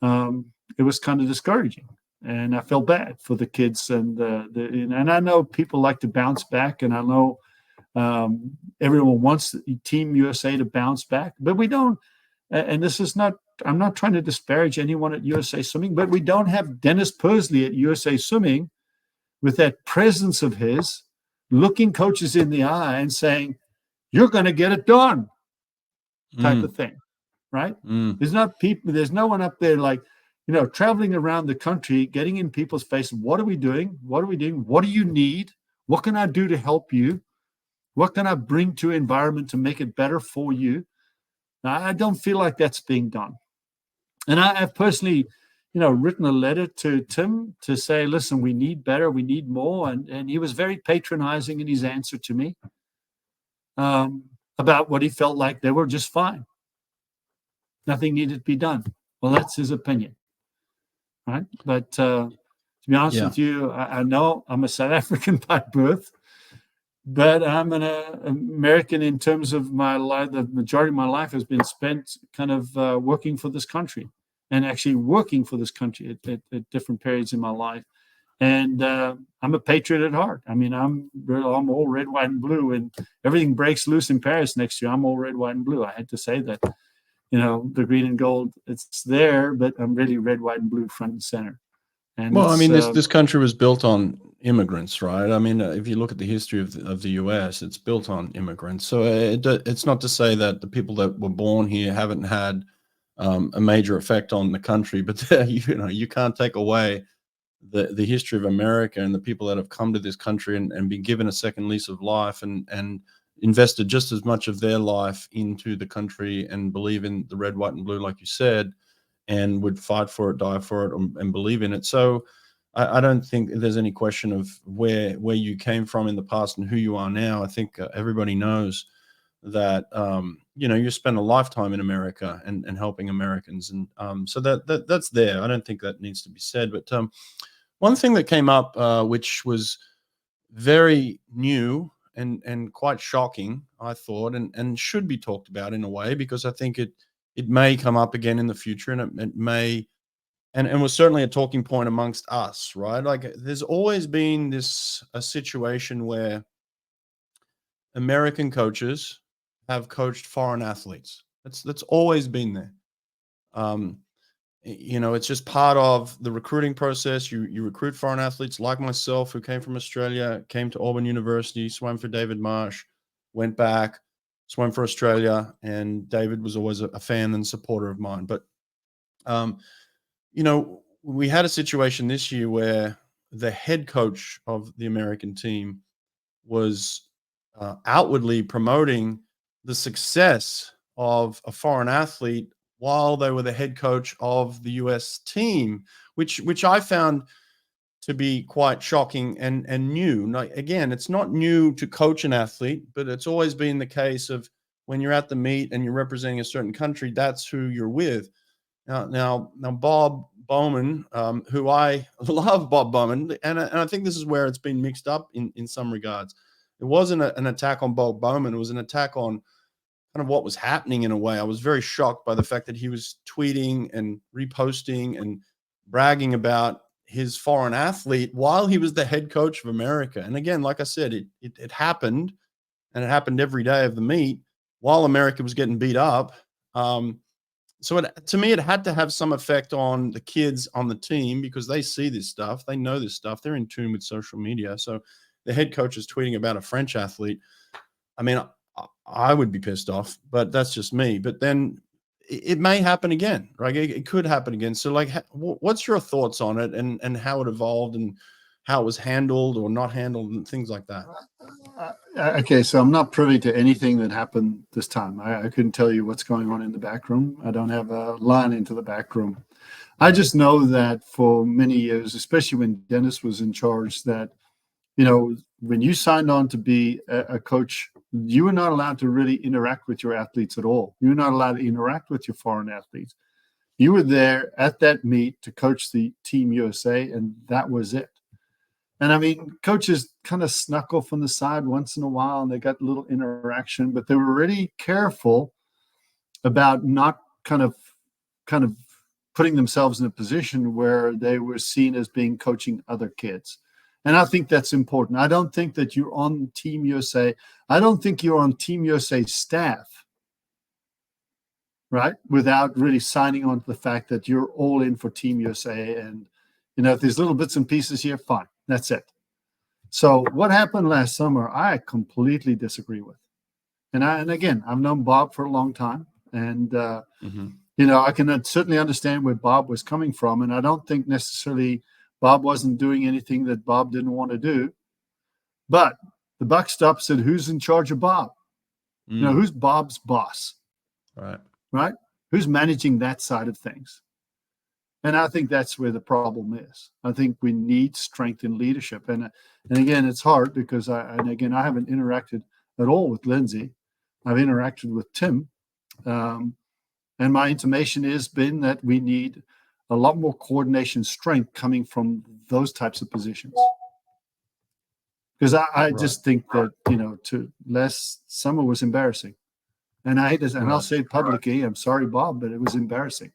it was kind of discouraging. And I felt bad for the kids. And I know people like to bounce back, and I know everyone wants Team USA to bounce back, but we don't. And this is not, I'm not trying to disparage anyone at USA Swimming, but we don't have Dennis Pursley at USA Swimming with that presence of his, looking coaches in the eye and saying, "You're going to get it done," type of thing, right? There's no one up there like, traveling around the country, getting in people's face. What are we doing? What are we doing? What do you need? What can I do to help you? What can I bring to environment to make it better for you? Now, I don't feel like that's being done. And I've personally, written a letter to Tim to say, listen, we need better, we need more. And he was very patronizing in his answer to me about what he felt like they were just fine. Nothing needed to be done. Well, that's his opinion, right? But to be honest with you, I know I'm a South African by birth, but I'm an American in terms of my life. The majority of my life has been spent kind of working for this country, and actually working for this country at different periods in my life. And I'm a patriot at heart. I'm all red, white, and blue. And everything breaks loose in Paris next year, I'm all red, white, and blue. I had to say that, the green and gold, it's there, but I'm really red, white, and blue front and center. And this country was built on immigrants, right? If you look at the history of the US, it's built on immigrants. So it's not to say that the people that were born here haven't had a major effect on the country, but you can't take away the history of America and the people that have come to this country and been given a second lease of life and invested just as much of their life into the country and believe in the red, white, and blue, like you said, and would fight for it, die for it, and believe in it. So I don't think there's any question of where you came from in the past and who you are now. I think everybody knows that, you spend a lifetime in America and helping Americans. And so that's there. I don't think that needs to be said. But one thing that came up, which was very new and quite shocking, I thought, and should be talked about in a way, because I think it may come up again in the future, and it may, and was certainly a talking point amongst us, right? Like, there's always been a situation where American coaches have coached foreign athletes. That's always been there. It's just part of the recruiting process. You recruit foreign athletes, like myself, who came from Australia, came to Auburn University, swam for David Marsh, went back, swam for Australia, and David was always a fan and supporter of mine. But we had a situation this year where the head coach of the American team was outwardly promoting the success of a foreign athlete while they were the head coach of the US team, which I found to be quite shocking and new. Now, again, it's not new to coach an athlete, but it's always been the case of when you're at the meet and you're representing a certain country, that's who you're with. Now Bob Bowman, who I love Bob Bowman, and I think this is where it's been mixed up in some regards. It wasn't an attack on Bob Bowman. It was an attack on kind of what was happening in a way. I was very shocked by the fact that he was tweeting and reposting and bragging about his foreign athlete while he was the head coach of America. And again, like I said, it happened, and it happened every day of the meet while America was getting beat up. So to me, it had to have some effect on the kids on the team, because they see this stuff, they know this stuff, they're in tune with social media. So the head coach is tweeting about a French athlete. I mean, I would be pissed off, but that's just me. But then it may happen again, right? It could happen again. So like, what's your thoughts on it, and how it evolved, and how it was handled or not handled, and things like that? Okay, so I'm not privy to anything that happened this time. I couldn't tell you what's going on in the back room. I don't have a line into the back room. I just know that for many years, especially when Dennis was in charge, that, you know, when you signed on to be a coach, you were not allowed to really interact with your athletes at all. You were not allowed to interact with your foreign athletes. You were there at that meet to coach the Team USA, and that was it. And I mean, coaches kind of snuck off on the side once in a while, and they got a little interaction, but they were really careful about not kind of putting themselves in a position where they were seen as being coaching other kids. And I think that's important. I don't think that you're on Team USA. I don't think you're on Team USA staff, right, without really signing on to the fact that you're all in for Team USA. And, you know, if there's little bits and pieces here, fine. That's it. So what happened last summer, I completely disagree with. And again, I've known Bob for a long time. And, you know, I can certainly understand where Bob was coming from. And I don't think necessarily Bob wasn't doing anything that Bob didn't want to do. But the buck stops at who's in charge of Bob. You know, who's Bob's boss? Right? Who's managing that side of things? And I think that's where the problem is. I think we need strength in leadership. And again, it's hard because I haven't interacted at all with Lindsay. I've interacted with Tim. And my intimation has been that we need a lot more coordination strength coming from those types of positions. Because I just think that, you know, last summer was embarrassing. And I hate this, and I'll say it publicly. I'm sorry, Bob, but it was embarrassing.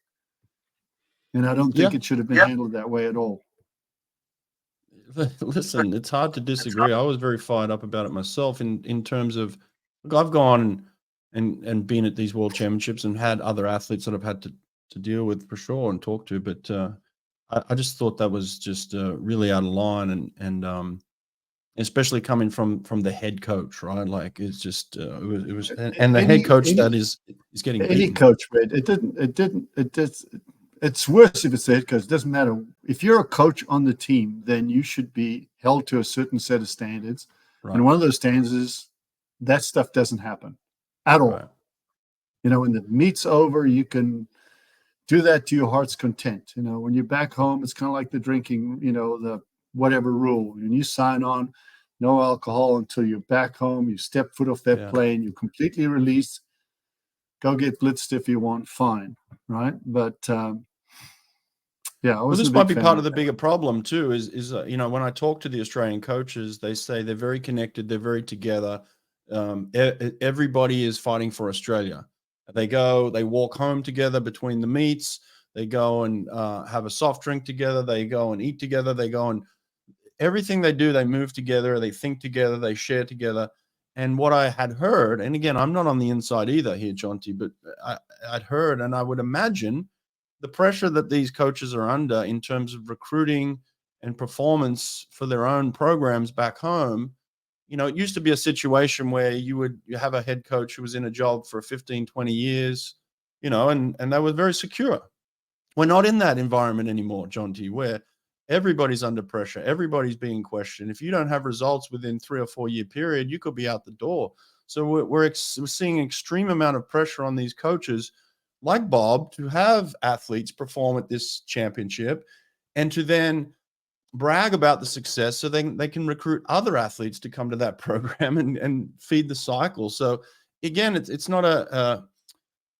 And I don't think it should have been handled that way at all. Listen, it's hard to disagree. I was very fired up about it myself in terms of, look, I've gone and been at these world championships and had other athletes that I've had to deal with for sure and talk to. But I just thought that was just really out of line, and especially coming from the head coach, right? Like, it's just it was and the head coach that is getting beaten. Any coach, right? It's worse if it's the head coach. It doesn't matter. If you're a coach on the team, then you should be held to a certain set of standards. Right. And one of those standards is that stuff doesn't happen at all. Right. You know, when the meet's over, you can do that to your heart's content. You know, when you're back home, it's kind of like the drinking, you know, the whatever rule. When you sign on, no alcohol until you're back home, you step foot off that plane, you're completely released. Go get blitzed if you want, fine, right? But well, this might be part of the bigger problem too. Is you know, when I talk to the Australian coaches, they say they're very connected, they're very together. Everybody is fighting for Australia. They walk home together between the meets. They go and have a soft drink together. They go and eat together. They go and everything they do, they move together. They think together. They share together. And what I had heard, and again, I'm not on the inside either here, Jonty, but I'd heard, and I would imagine the pressure that these coaches are under in terms of recruiting and performance for their own programs back home. You know, it used to be a situation where you have a head coach who was in a job for 15, 20 years, you know, and they were very secure. We're not in that environment anymore, Jonty, where everybody's under pressure. Everybody's being questioned. If you don't have results within 3 or 4 year period, you could be out the door. So we're seeing an extreme amount of pressure on these coaches like Bob to have athletes perform at this championship and to then brag about the success so they can recruit other athletes to come to that program and feed the cycle. So again, it's not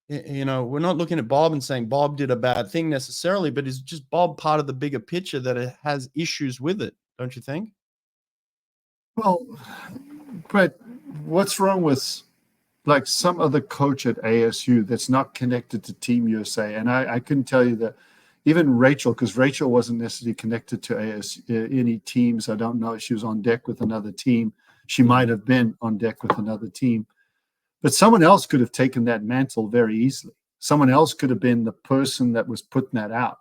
you know, we're not looking at Bob and saying Bob did a bad thing necessarily, but is just Bob part of the bigger picture that it has issues with it, don't you think? Well, Brett, what's wrong with like some other coach at ASU that's not connected to Team USA? And I couldn't tell you that, even Rachel, because Rachel wasn't necessarily connected to any teams. I don't know if she was on deck with another team. She might have been on deck with another team. But someone else could have taken that mantle very easily. Someone else could have been the person that was putting that out,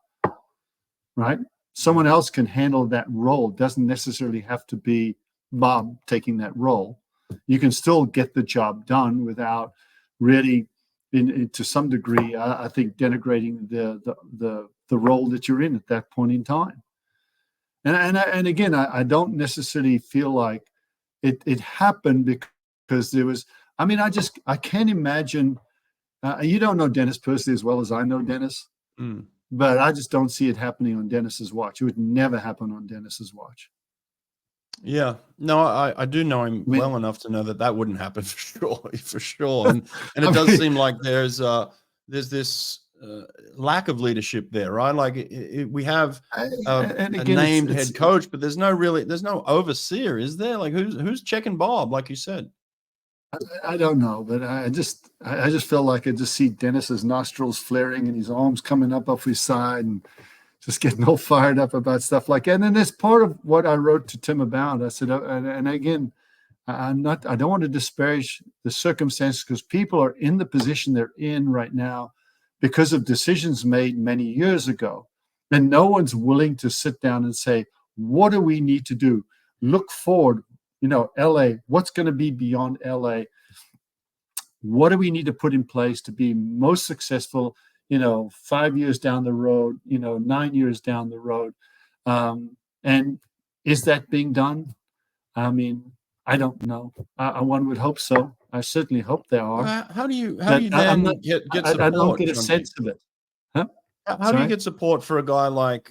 right? Someone else can handle that role. It doesn't necessarily have to be Bob taking that role. You can still get the job done without really, to some degree, I think, denigrating the role that you're in at that point in time. And again, I don't necessarily feel like it happened because there was. I mean, I can't imagine. You don't know Dennis personally as well as I know Dennis, but I just don't see it happening on Dennis's watch. It would never happen on Dennis's watch. Yeah, no, I do know him well enough to know that wouldn't happen for sure. And it does seem like there's this lack of leadership there, right? Like we have a named head coach, but there's no overseer, is there? Like who's checking Bob, like you said? I don't know, but I just feel like I just see Dennis's nostrils flaring and his arms coming up off his side and just getting all fired up about stuff like that. And then that's part of what I wrote to Tim about. I said, and again, I don't want to disparage the circumstances because people are in the position they're in right now because of decisions made many years ago. And no one's willing to sit down and say, what do we need to do? Look forward. LA, what's going to be beyond LA? What do we need to put in place to be most successful, 5 years down the road, 9 years down the road? And is that being done? I mean, I don't know. One would hope so. I certainly hope there are. How do you then get support? I don't get a sense of it. Huh? How do you get support for a guy like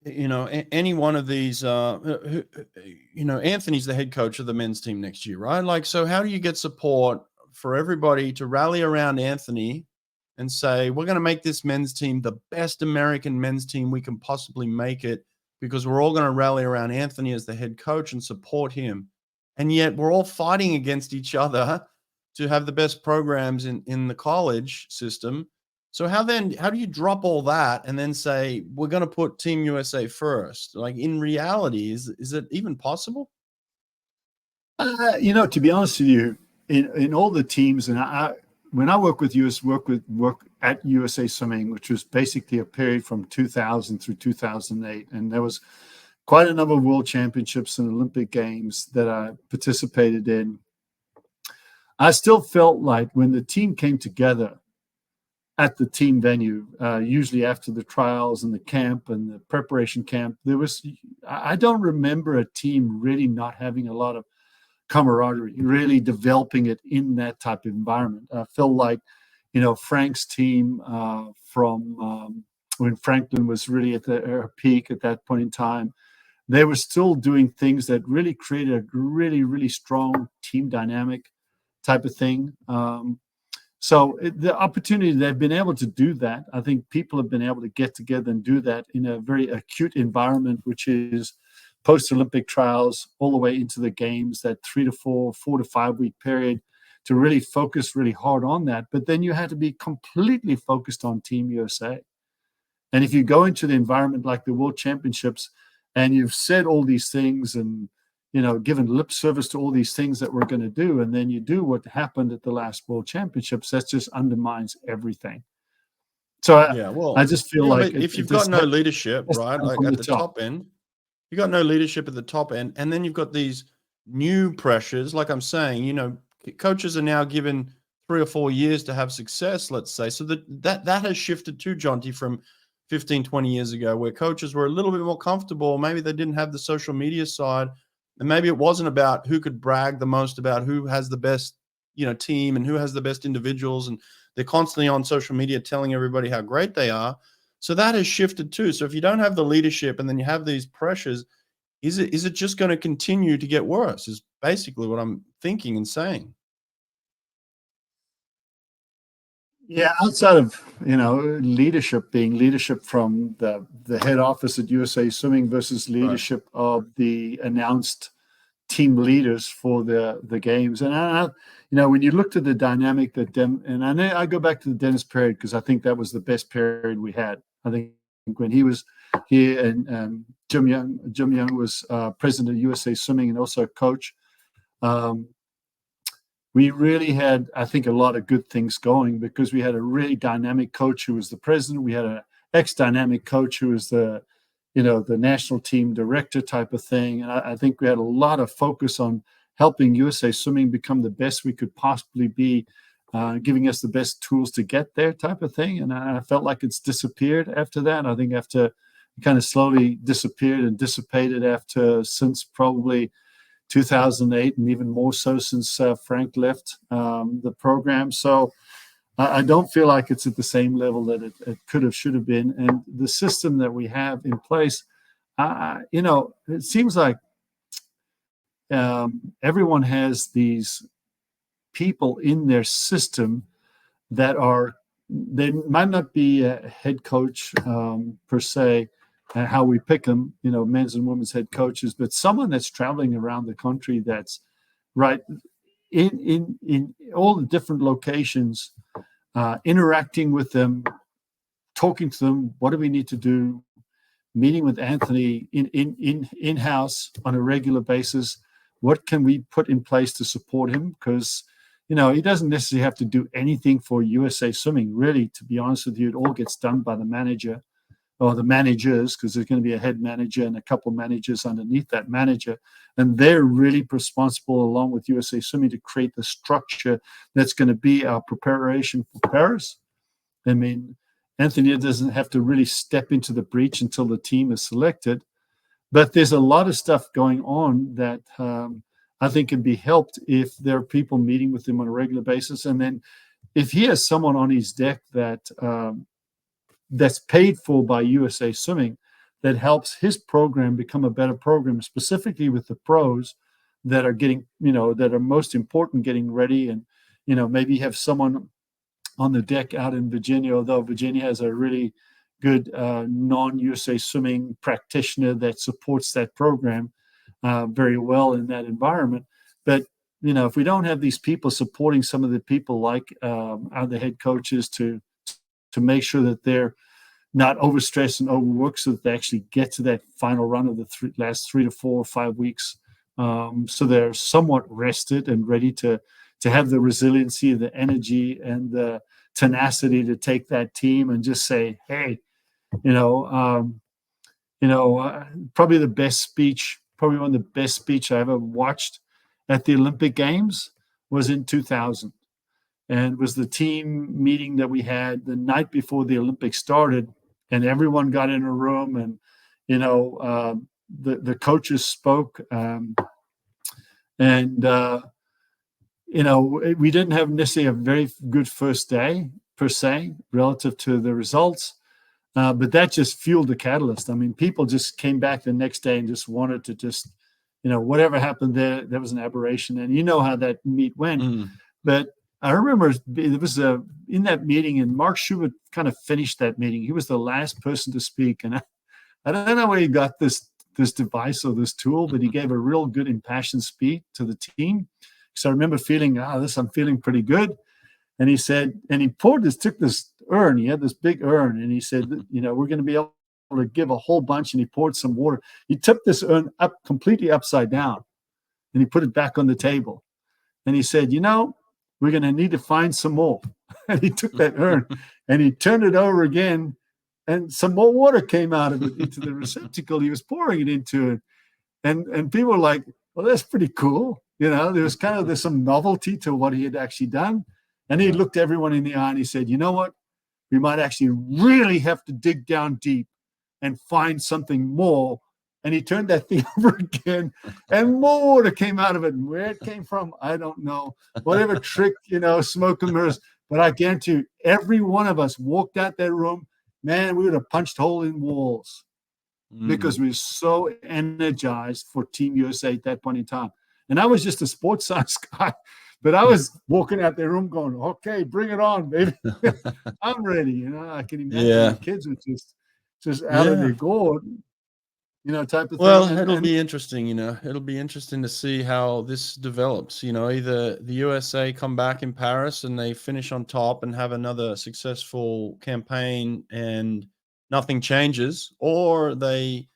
any one of these, Anthony's the head coach of the men's team next year, right? Like, so how do you get support for everybody to rally around Anthony and say, we're going to make this men's team the best American men's team we can possibly make it because we're all going to rally around Anthony as the head coach and support him. And yet we're all fighting against each other to have the best programs in the college system. So how do you drop all that and then say, we're going to put Team USA first? Like in reality, is it even possible? To be honest with you, in all the teams, and when I work at USA Swimming, which was basically a period from 2000 through 2008, and there was quite a number of world championships and Olympic games that I participated in. I still felt like when the team came together at the team venue, usually after the trials and the camp and the preparation camp, I don't remember a team really not having a lot of camaraderie, really developing it in that type of environment. I felt like, Frank's team from when Franklin was really at her peak at that point in time, they were still doing things that really created a really, really strong team dynamic type of thing. So the opportunity, they've been able to do that. I think people have been able to get together and do that in a very acute environment, which is post-Olympic trials all the way into the games, that 3 to 4 to 5 week period to really focus really hard on that. But then you had to be completely focused on Team USA. And if you go into the environment like the World Championships and you've said all these things and given lip service to all these things that we're going to do, and then you do what happened at the last World Championships, that just undermines everything. So I just feel like if you've got no leadership, right, like at the top end, you got no leadership at the top end, and then you've got these new pressures. Like I'm saying, coaches are now given 3 or 4 years to have success, let's say. So that has shifted too, Jonty, from 15, 20 years ago, where coaches were a little bit more comfortable. Maybe they didn't have the social media side. And maybe it wasn't about who could brag the most about who has the best, team and who has the best individuals. And they're constantly on social media telling everybody how great they are. So that has shifted too. So if you don't have the leadership and then you have these pressures, is it just going to continue to get worse? Is basically what I'm thinking and saying. Yeah, outside of leadership being leadership from the head office at USA Swimming versus leadership of the announced team leaders for the games. And when you looked at the dynamic that and I go back to the Dennis period because I think that was the best period we had. I think when he was here and Jim Young was president of USA Swimming and also coach. We really had, I think, a lot of good things going because we had a really dynamic coach who was the president. We had an ex-dynamic coach who was the national team director type of thing. And I think we had a lot of focus on helping USA Swimming become the best we could possibly be, giving us the best tools to get there type of thing. And I felt like it's disappeared after that. I think after it kind of slowly disappeared and dissipated since probably 2008 and even more so since Frank left the program. So I don't feel like it's at the same level that it could have, should have been. And the system that we have in place, it seems like everyone has these people in their system that they might not be a head coach per se, how we pick them, men's and women's head coaches, but someone that's traveling around the country that's right in all the different locations, interacting with them, talking to them. What do we need to do? Meeting with Anthony in-house on a regular basis. What can we put in place to support him? Because, he doesn't necessarily have to do anything for USA Swimming. Really, to be honest with you, it all gets done by the manager or the managers, because there's going to be a head manager and a couple of managers underneath that manager. And they're really responsible, along with USA Swimming, to create the structure that's going to be our preparation for Paris. I mean, Anthony doesn't have to really step into the breach until the team is selected. But there's a lot of stuff going on that I think can be helped if there are people meeting with him on a regular basis. And then if he has someone on his deck that's paid for by USA Swimming, that helps his program become a better program, specifically with the pros that are getting, that are most important, getting ready. And, maybe have someone on the deck out in Virginia, although Virginia has a really good non-USA Swimming practitioner that supports that program very well in that environment. But, if we don't have these people supporting some of the people like the head coaches to make sure that they're not overstressed and overworked, so that they actually get to that final run of the last 3 to 4 or 5 weeks. So they're somewhat rested and ready to have the resiliency, the energy, and the tenacity to take that team and just say, hey, probably the best speech, probably one of the best speech I ever watched at the Olympic Games was in 2000. And it was the team meeting that we had the night before the Olympics started, and everyone got in a room, and the coaches spoke, and we didn't have necessarily a very good first day per se relative to the results, but that just fueled the catalyst. I mean, people just came back the next day and just wanted to just, whatever happened there was an aberration, and how that meet went. But I remember it was in that meeting, and Mark Schubert kind of finished that meeting. He was the last person to speak, and I don't know where he got this device or this tool, but he gave a real good impassioned speech to the team. So I remember feeling, I'm feeling pretty good. And he said, and he took this urn. He had this big urn, and he said, we're going to be able to give a whole bunch. And he poured some water. He tipped this urn up completely upside down, and he put it back on the table. And he said, we're going to need to find some more. And he took that urn and he turned it over again, and some more water came out of it into the receptacle he was pouring it into. And people were like, well, that's pretty cool. There's some novelty to what he had actually done. And he looked everyone in the eye and he said, you know what? We might actually really have to dig down deep and find something more. And he turned that thing over again, and more water came out of it. And where it came from, I don't know. Whatever trick, smoke and mirrors. But I guarantee you, every one of us walked out that room, man, we would have punched hole in walls because we were so energized for Team USA at that point in time. And I was just a sports science guy, but I was walking out the room going, okay, bring it on, baby. I'm ready. I can imagine the kids were just out of their gourd. type of Well, thing. it'll be interesting, it'll be interesting to see how this develops. Either the USA come back in Paris and they finish on top and have another successful campaign and nothing changes, or they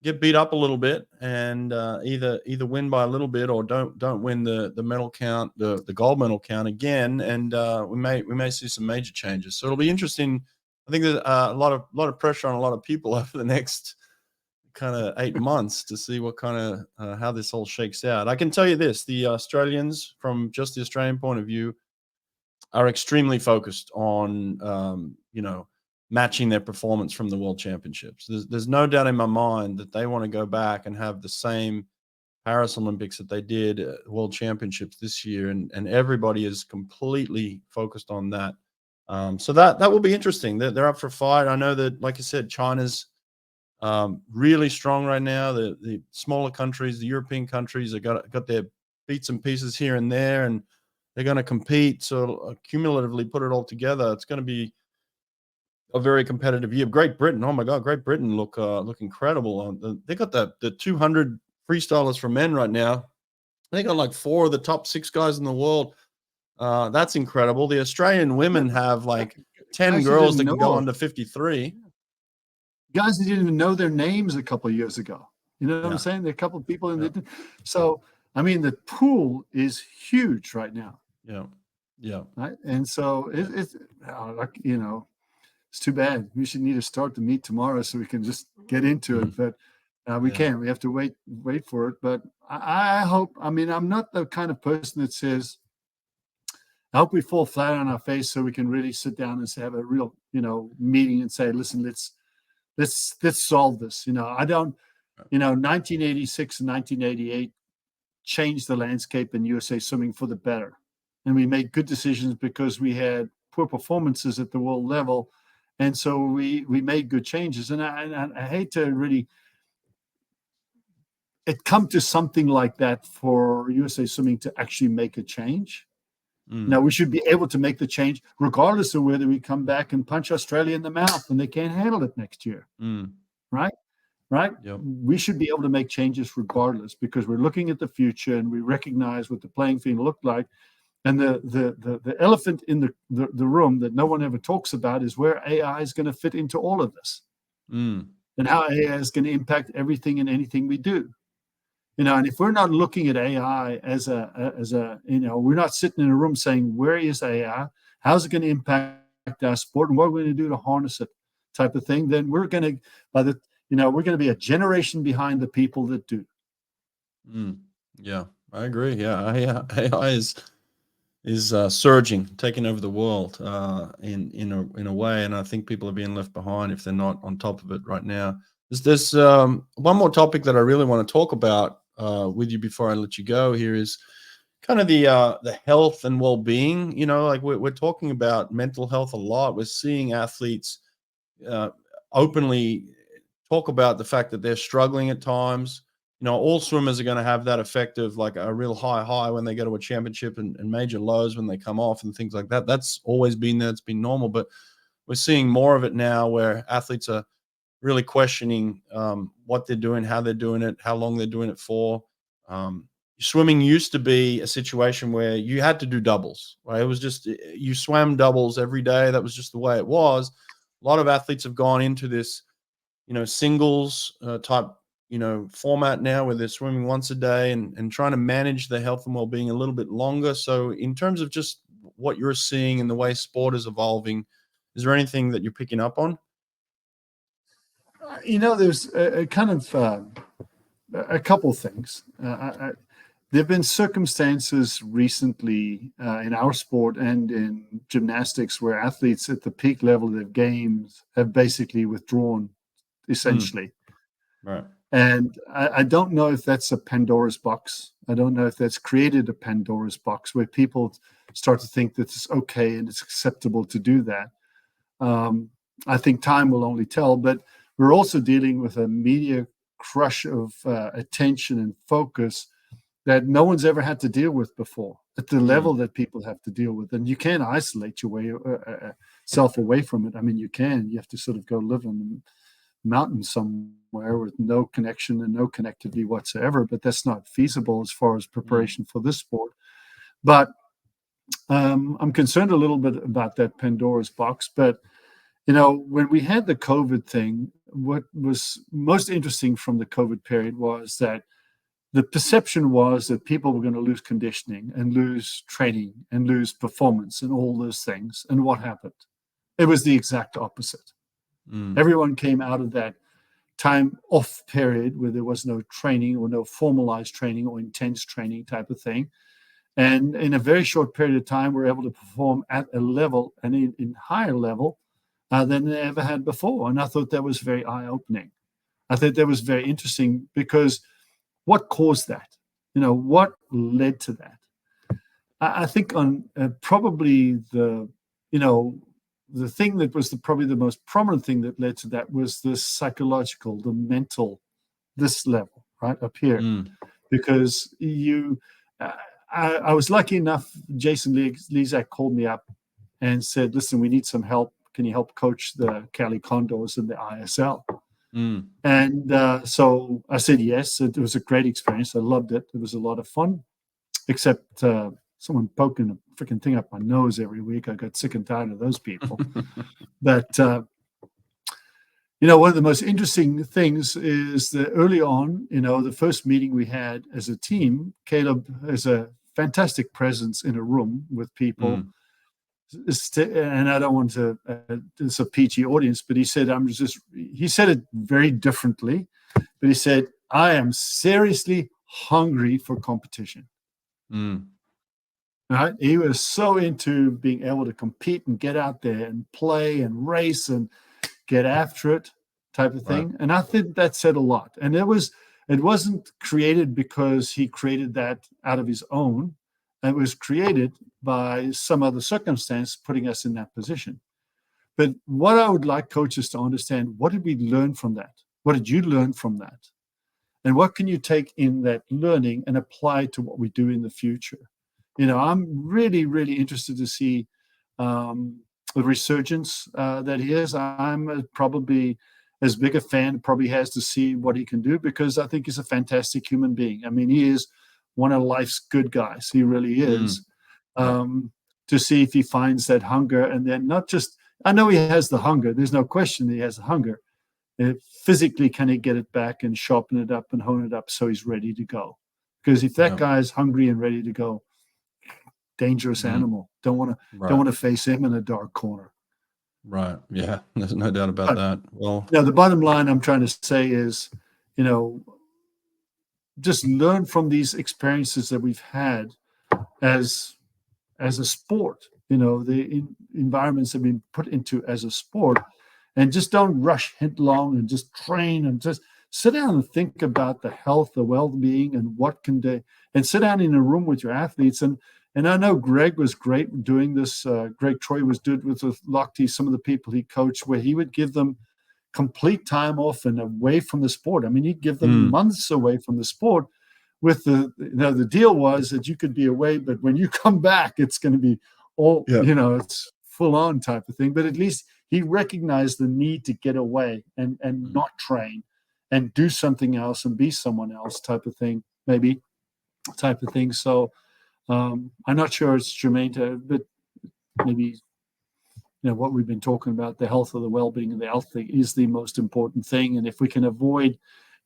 get beat up a little bit and either win by a little bit or don't win the medal count, the gold medal count again, and we may see some major changes. So it'll be interesting. I think there's a lot of pressure on a lot of people over the next kind of 8 months to see what kind of how this all shakes out. I can tell you this: the Australians, from just the Australian point of view, are extremely focused on matching their performance from the World Championships. There's no doubt in my mind that they want to go back and have the same Paris Olympics that they did at World Championships this year, and everybody is completely focused on that. So that will be interesting. They're up for a fight. I know that, like I said, China's really strong right now. The smaller countries, the European countries, have got their bits and pieces here and there, and they're going to compete. So cumulatively, put it all together, it's going to be a very competitive year. Great Britain, oh my God, Great Britain look incredible. They got the 200 freestylers for men right now. They got like 4 of the top 6 guys in the world. That's incredible. The Australian women have like 10 girls that can go under 53. Guys that didn't even know their names a couple of years ago. You know what I'm saying? There are a couple of people in the. So I mean, the pool is huge right now. Yeah. Right, and so it's it's too bad. We should need to start the meet tomorrow so we can just get into it. But we can't. We have to wait for it. But I hope. I mean, I'm not the kind of person that says, I hope we fall flat on our face so we can really sit down and have a real, meeting and say, listen, let's solve this. I don't. 1986 and 1988 changed the landscape in USA swimming for the better, and we made good decisions because we had poor performances at the world level. And so we made good changes. And I hate to really it come to something like that for USA Swimming to actually make a change. Now, we should be able to make the change regardless of whether we come back and punch Australia in the mouth and they can't handle it next year. Right? Yep. We should be able to make changes regardless because we're looking at the future and we recognize what the playing field looked like. And the elephant in the room that no one ever talks about is where AI is going to fit into all of this, and how AI is going to impact everything and anything we do. And if we're not looking at AI as a we're not sitting in a room saying, where is AI? How's it going to impact our sport, and what are we going to do to harness it, type of thing? Then we're going to we're going to be a generation behind the people that do. Yeah, I agree. Yeah, AI is surging, taking over the world in a way, and I think people are being left behind if they're not on top of it right now. There's one more topic that I really want to talk about with you before I let you go. Here is kind of the health and well-being. Like we're talking about mental health a lot. We're seeing athletes openly talk about the fact that they're struggling at times. All swimmers are going to have that effect of like a real high when they go to a championship and major lows when they come off and things like that. That's always been there. It's been normal, but we're seeing more of it now where athletes are really questioning what they're doing, how they're doing it, how long they're doing it for. Swimming used to be a situation where you had to do doubles, right? It was just, you swam doubles every day. That was just the way it was. A lot of athletes have gone into this, singles type format now where they're swimming once a day and trying to manage their health and well-being a little bit longer. So in terms of just what you're seeing and the way sport is evolving, is there anything that you're picking up on? There's a kind of a couple things. There have been circumstances recently in our sport and in gymnastics where athletes at the peak level of their games have basically withdrawn, essentially. Right. And I don't know if that's a Pandora's box. I don't know if that's created a Pandora's box where people start to think that it's okay and it's acceptable to do that. I think time will only tell, but we're also dealing with a media crush of attention and focus that no one's ever had to deal with before at the level that people have to deal with. And you can't isolate your way self away from it. I mean, you have to sort of go live in mountain somewhere with no connection and no connectivity whatsoever, but that's not feasible as far as preparation for this sport. But I'm concerned a little bit about that Pandora's box. But, when we had the COVID thing, what was most interesting from the COVID period was that the perception was that people were going to lose conditioning and lose training and lose performance and all those things. And what happened? It was the exact opposite. Everyone came out of that time off period where there was no training or no formalized training or intense training type of thing. And in a very short period of time, we're able to perform at a level and in higher level than they ever had before. And I thought that was very eye-opening. I thought that was very interesting because what caused that? What led to that? I think on probably the thing that was probably the most prominent thing that led to that was the psychological, the mental, this level right up here, because I was lucky enough. Jason Lezak called me up and said, "Listen, we need some help. Can you help coach the Cali Condors in the ISL?" And so I said yes. It was a great experience. I loved it. It was a lot of fun, except someone poking a freaking thing up my nose every week. I got sick and tired of those people. But one of the most interesting things is that early on, the first meeting we had as a team, Caleb has a fantastic presence in a room with people. And I don't want to, it's a PG audience, but he said, he said it very differently, but he said, "I am seriously hungry for competition." Right? He was so into being able to compete and get out there and play and race and get after it type of thing. Right. And I think that said a lot. And it wasn't created because he created that out of his own. It was created by some other circumstance putting us in that position. But what I would like coaches to understand, what did we learn from that? What did you learn from that? And what can you take in that learning and apply to what we do in the future? I'm really, really interested to see the resurgence that he is. I'm probably as big a fan probably has to see what he can do, because I think he's a fantastic human being. I mean, he is one of life's good guys. He really is. To see if he finds that hunger, and then not just, I know he has the hunger. There's no question that he has the hunger. Physically, can he get it back and sharpen it up and hone it up so he's ready to go? Because if that guy is hungry and ready to go, dangerous animal. Don't want to face him in a dark corner. Right. Yeah. There's no doubt about that. Well, the bottom line I'm trying to say is, just learn from these experiences that we've had as a sport. The environments have been put into as a sport, and just don't rush headlong and just train, and just sit down and think about the health, the well-being, and what can they, and sit down in a room with your athletes. And I know Greg was great doing this. Greg Troy was good with Lochte, some of the people he coached, where he would give them complete time off and away from the sport. I mean, he'd give them months away from the sport. With the deal was that you could be away, but when you come back, it's going to be all, it's full on type of thing. But at least he recognized the need to get away and not train and do something else and be someone else type of thing, maybe type of thing. So I'm not sure it's germane to, but maybe, what we've been talking about, the health of the well-being of the athlete is the most important thing. And if we can avoid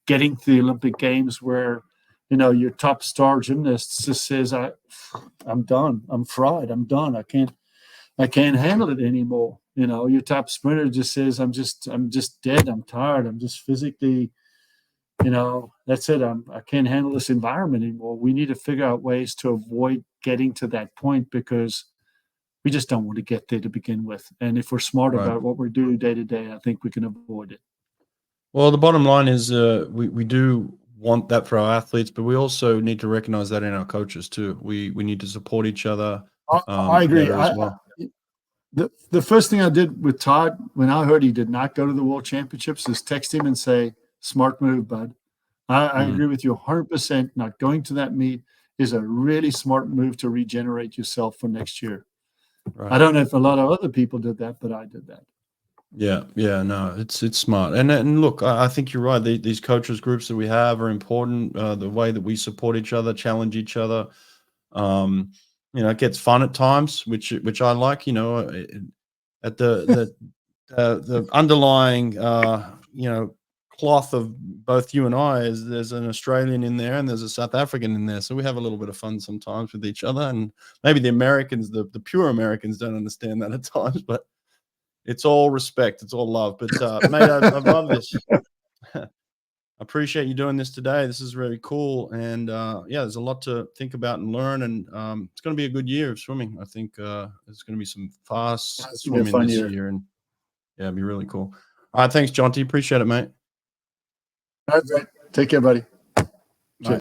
getting to the Olympic Games where, your top star gymnast just says, I'm done. I'm fried. I'm done. I can't handle it anymore. Your top sprinter just says, I'm just dead. I'm tired. I'm just physically, that's it. I can't handle this environment anymore. We need to figure out ways to avoid getting to that point, because we just don't want to get there to begin with. And if we're smart about what we're doing day to day, I think we can avoid it. Well, the bottom line is we do want that for our athletes, but we also need to recognize that in our coaches too. We need to support each other. I agree. As well. The first thing I did with Todd when I heard he did not go to the World Championships is text him and say, "Smart move, bud." I agree with you 100%. Not going to that meet is a really smart move to regenerate yourself for next year. Right. I don't know if a lot of other people did that, but I did that. Yeah, no, it's smart, and look, I think you're right. These coaches groups that we have are important. The way that we support each other, challenge each other. It gets fun at times, which I like. At the underlying cloth of both you and I is there's an Australian in there and there's a South African in there, so we have a little bit of fun sometimes with each other, and maybe the Americans, the pure Americans, don't understand that at times, but it's all respect, it's all love. But mate, I love this. I appreciate you doing this today. This is really cool, and there's a lot to think about and learn, and it's going to be a good year of swimming. I think there's going to be some fast It's gonna be a swimming fun this year. year, and it'd be really cool. All right, thanks, Jonty. Appreciate it, mate. All right, Brett. Take care, buddy.